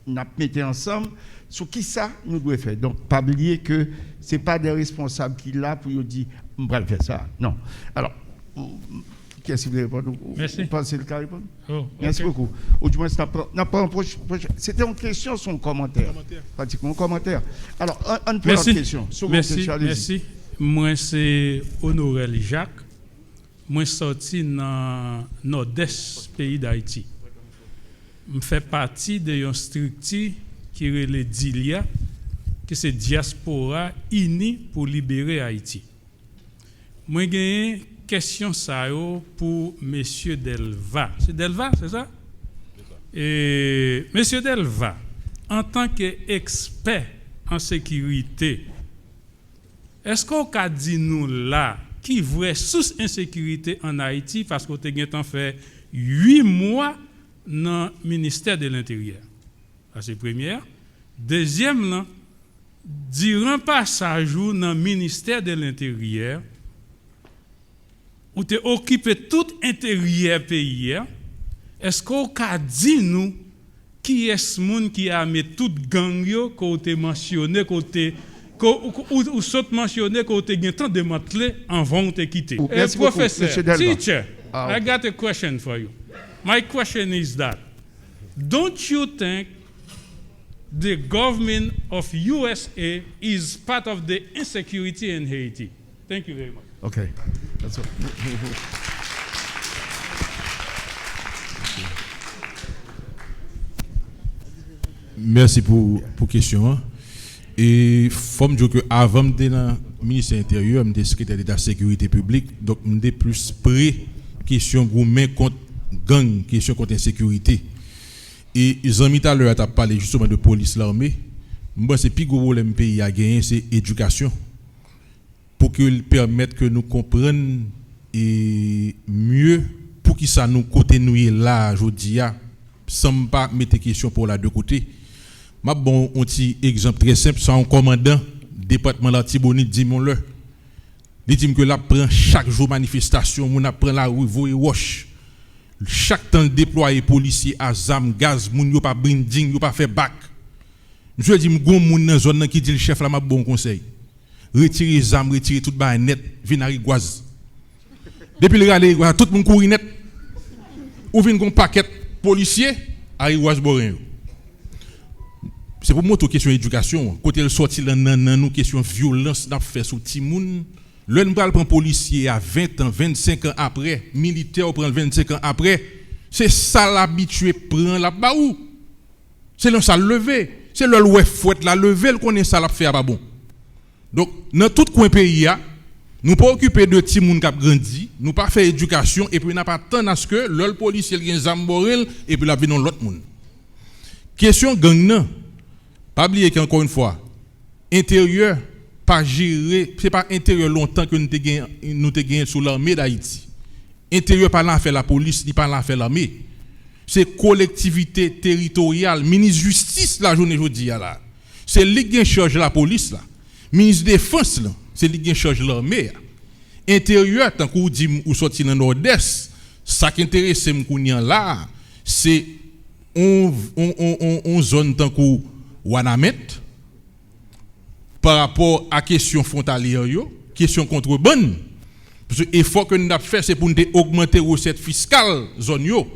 nous mettons ensemble sur qui ça nous devons faire. Donc, pas oublier que ce n'est pas des responsables qui là pour nous dire, on va faire ça. Non. Alors, qu'est-ce que vous voulez répondre? Merci. Vous pensez le cas répondre? Oh, merci beaucoup. Au moins, c'était une question, son commentaire. Pratiquement un commentaire. Alors, on peut avoir une question. Merci. Moi, c'est Honorel Jacques. Moi, sorti dans le nord-est pays d'Haïti. Je fais partie d'une structure qui est le DILIA, qui c'est Diaspora Unie pour libérer Haïti. Moi, j'ai une question pour M. Delva. C'est Delva, c'est ça? Et M. Delva, en tant qu'expert en sécurité, est-ce qu'on a dit nous là qui vraie source insécurité en Haïti parce qu'on a fait 8 mois dans le ministère de l'Intérieur? C'est première. Deuxième, durant passage dans le ministère de l'Intérieur, où tu occupé tout intérieur pays, est-ce qu'on a dit nous qui est ce monde qui a mis tout gang yo côté mentionné côté ou saute mentionné côté gain tant de manteler en vont te quitter. Professeur, teacher, I got a question for you. My question is that don't you think the government of USA is part of the insecurity in Haiti? Thank you very much. Okay. That's all. Merci pour la question. Et il faut me dire que avant de dans le ministère intérieur, je suis secrétaire d'État sécurité publique, donc je suis plus près question gourmet contre gang, question contre insécurité. Et ils ont mis à l'heure à parler justement de police l'armée. Moi c'est plus gros problème pays à gagner, c'est éducation. Pour qu'ils permettent que nous comprenions et mieux pour qui ça nous côté nous là aujourd'hui sans pas mettre question pour la deux côtés. Ma bon un petit exemple très simple, c'est un commandant département la Tibonite dis-moi-le. Il dit que là prend chaque jour manifestation, on prend la rue voyer wash. Chaque temps déployer policiers à zam gaz, moun yo pas brinding, yo pas fait bac. Monsieur dit m'gon moun dans zone qui dit le chef là m'a bon conseil. Retirer zam, retirer tout ba net, vinn à Rigoise. Depuis le rale tout le monde courir net. Ou vinn gon paquet policiers à Rigoise Borin. C'est pour moi une question d'éducation. Côté le sorti là nan nous question violence n'a fait sur ti moun. Le nous prend policier à 20 ans, 25 ans après, militaire prend 25 ans après, c'est ça l'habitué prend la ba ou. C'est là ça lever, c'est le ouais fouette la lever, le connaît ça l'a faire pas bon. Donc dans tout coin pays a, nous pas occuper de ti moun qui a grandi, nous pas faire éducation et puis n'a pas tant à ce que le policier gen zamborel et puis la venir l'autre moun. Question gang nan. Pas oublier qu'encore une fois, intérieur pas géré, c'est pas intérieur longtemps que nous te gagné sous l'armée d'Haïti. Intérieur pas là faire la police, ni pas là faire l'armée. c'est collectivité territoriale, ministre justice la journée aujourd'hui là. C'est lui qui charge la police là. Ministre défense là, c'est lui qui charge l'armée. Intérieur tant qu'on dit ou sorti dans nord-est, ça qui intéresse m'kounyan là, c'est on zone tant qu'on Wanamet par rapport à question frontalière yo, question contrebande. Parce que l'effort que nous avons fait, c'est pour nous augmenter les recettes fiscales zone yo,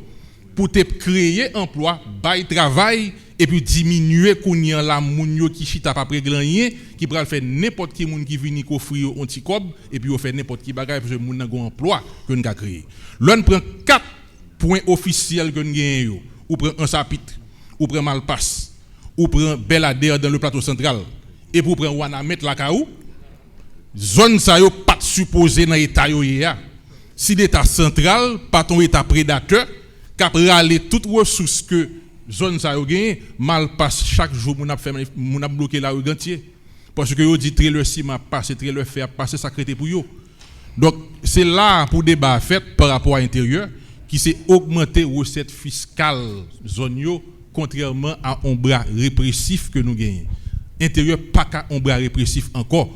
pour te créer emploi, bail travail et puis diminuer kounya la moun yo qui chita pas préglanien qui pral faire n'importe qui moun qui vini offrir un petit cob et puis on fait n'importe qui bagage parce que moun nan gon emploi que nous a créé. L'on prend 4 points officiels que nous gagne yo, ou prend un chapitre, ou prend Malpasse, ou prend Belader dans le plateau central et pour prendre Wanamet la kaou zone ça yo pas supposé dans état yo ya. Si l'état central pas ton état prédateur cap râler toutes ressources que zone ça yo gagne mal passe chaque jour mon a bloqué la rue gantier parce que yo dit trailer ciment passer trailer fer passer sacrété pour yo. Donc c'est là pour débat fait par rapport à l'intérieur qui s'est augmenter recettes fiscales zone yo contrairement à un bras répressif que nous gagnons. Intérieur pas qu'à un bras répressif encore.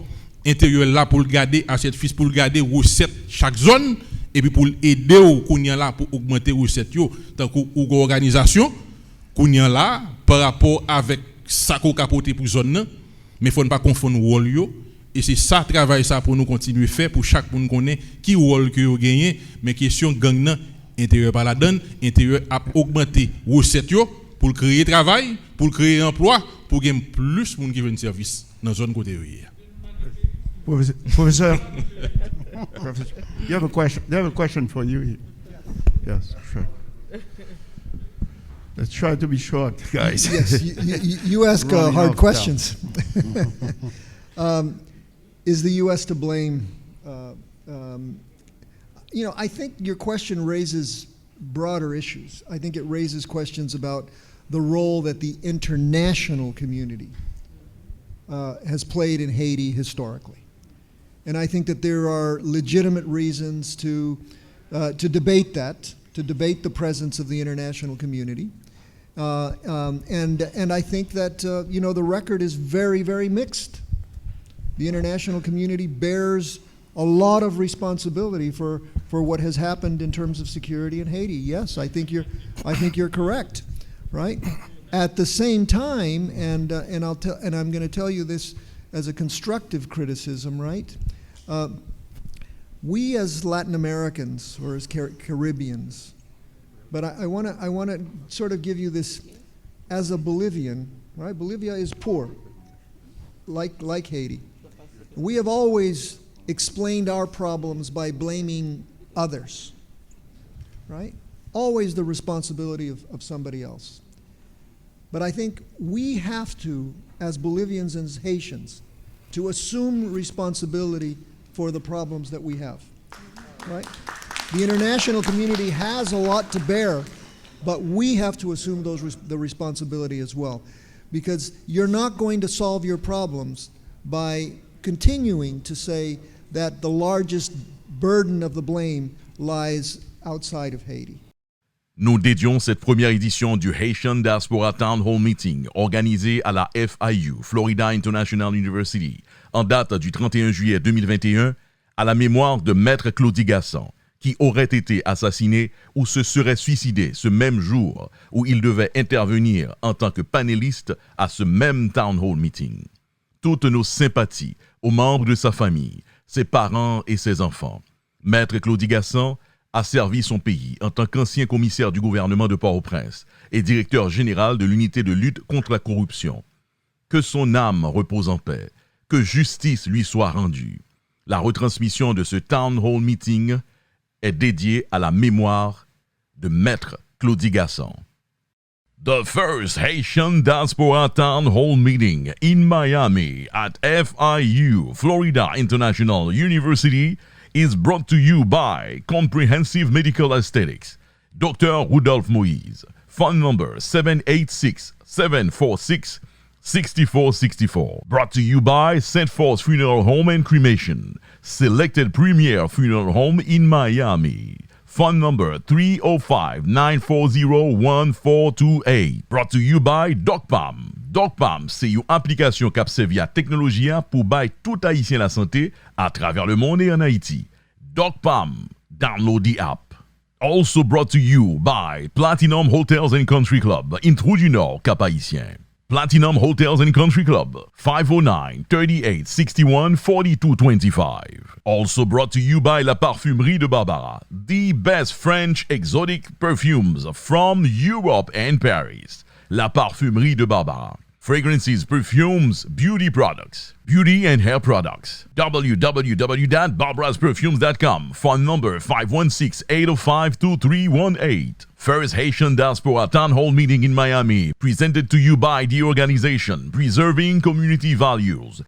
Intérieur là pour le garder assiette fils pour le garder recette chaque zone et puis pour aider au kounya là pour augmenter recette yo tant que organisation kounya là par rapport avec ça qu'on capoter pour zone là mais faut ne pas confondre rôle yo et c'est ça travail ça pour nous continuer faire pour chaque monde connaît qui rôle que yo gagner mais question gang nan intérieur pas la donne intérieur a augmenter recette yo pour créer travail pour créer emploi pour gagner plus monde qui veut service dans zone côté yo. Professor, you have a question. They have a question for you. Yes, sure. Let's try to be short, guys. Yes, you ask hard questions. Is the U.S. to blame? I think your question raises broader issues. I think it raises questions about the role that the international community has played in Haiti historically. And I think that there are legitimate reasons to debate that, to debate the presence of the international community. And I think that, the record is very, very mixed. The international community bears a lot of responsibility for what has happened in terms of security in Haiti. Yes, I think you're correct, right? At the same time, and I'm going to tell you this as a constructive criticism, right? We as Latin Americans or as Caribbeans, but I want to sort of give you this as a Bolivian, right? Bolivia is poor, like Haiti. We have always explained our problems by blaming others, right? Always the responsibility of somebody else. But I think we have to, as Bolivians and as Haitians, to assume responsibility for the problems that we have, right? The international community has a lot to bear, but we have to assume the responsibility as well, because you're not going to solve your problems by continuing to say that the largest burden of the blame lies outside of Haiti. Nous dédions cette première édition du Haitian Diaspora Town Hall Meeting organisé à la FIU, Florida International University, en date du 31 juillet 2021, à la mémoire de Maître Claudie Gasson, qui aurait été assassiné ou se serait suicidé ce même jour où il devait intervenir en tant que panéliste à ce même Town Hall Meeting. Toutes nos sympathies aux membres de sa famille, ses parents et ses enfants. Maître Claudie Gasson a servi son pays en tant qu'ancien commissaire du gouvernement de Port-au-Prince et directeur général de l'unité de lutte contre la corruption. Que son âme repose en paix, que justice lui soit rendue. La retransmission de ce Town Hall Meeting est dédiée à la mémoire de Maître Claudie Gasson. The first Haitian Diaspora Town Hall Meeting in Miami at FIU, Florida International University, is brought to you by Comprehensive Medical Aesthetics, Dr. Rudolph Moise. Phone number 786-746-6464. Brought to you by St. Force Funeral Home and Cremation, selected premier funeral home in Miami. Phone number 305-940-1428. Brought to you by DocPam. DocPam, c'est une application qui servi à technologie pour bailler tout haïtien la santé à travers le monde et en Haïti. DocPam, download the app. Also brought to you by Platinum Hotels and Country Club in Trou-du-Nord, Cap-Haïtien. Platinum Hotels and Country Club, 509-3861-4225. Also brought to you by La Parfumerie de Barbara, the best French exotic perfumes from Europe and Paris. La Parfumerie de Barbara. Fragrances, perfumes, beauty products, beauty and hair products. www.barbarasperfumes.com. Phone number 516-805-2318. First Haitian Diaspora Town Hall Meeting in Miami. Presented to you by the organization Preserving Community Values.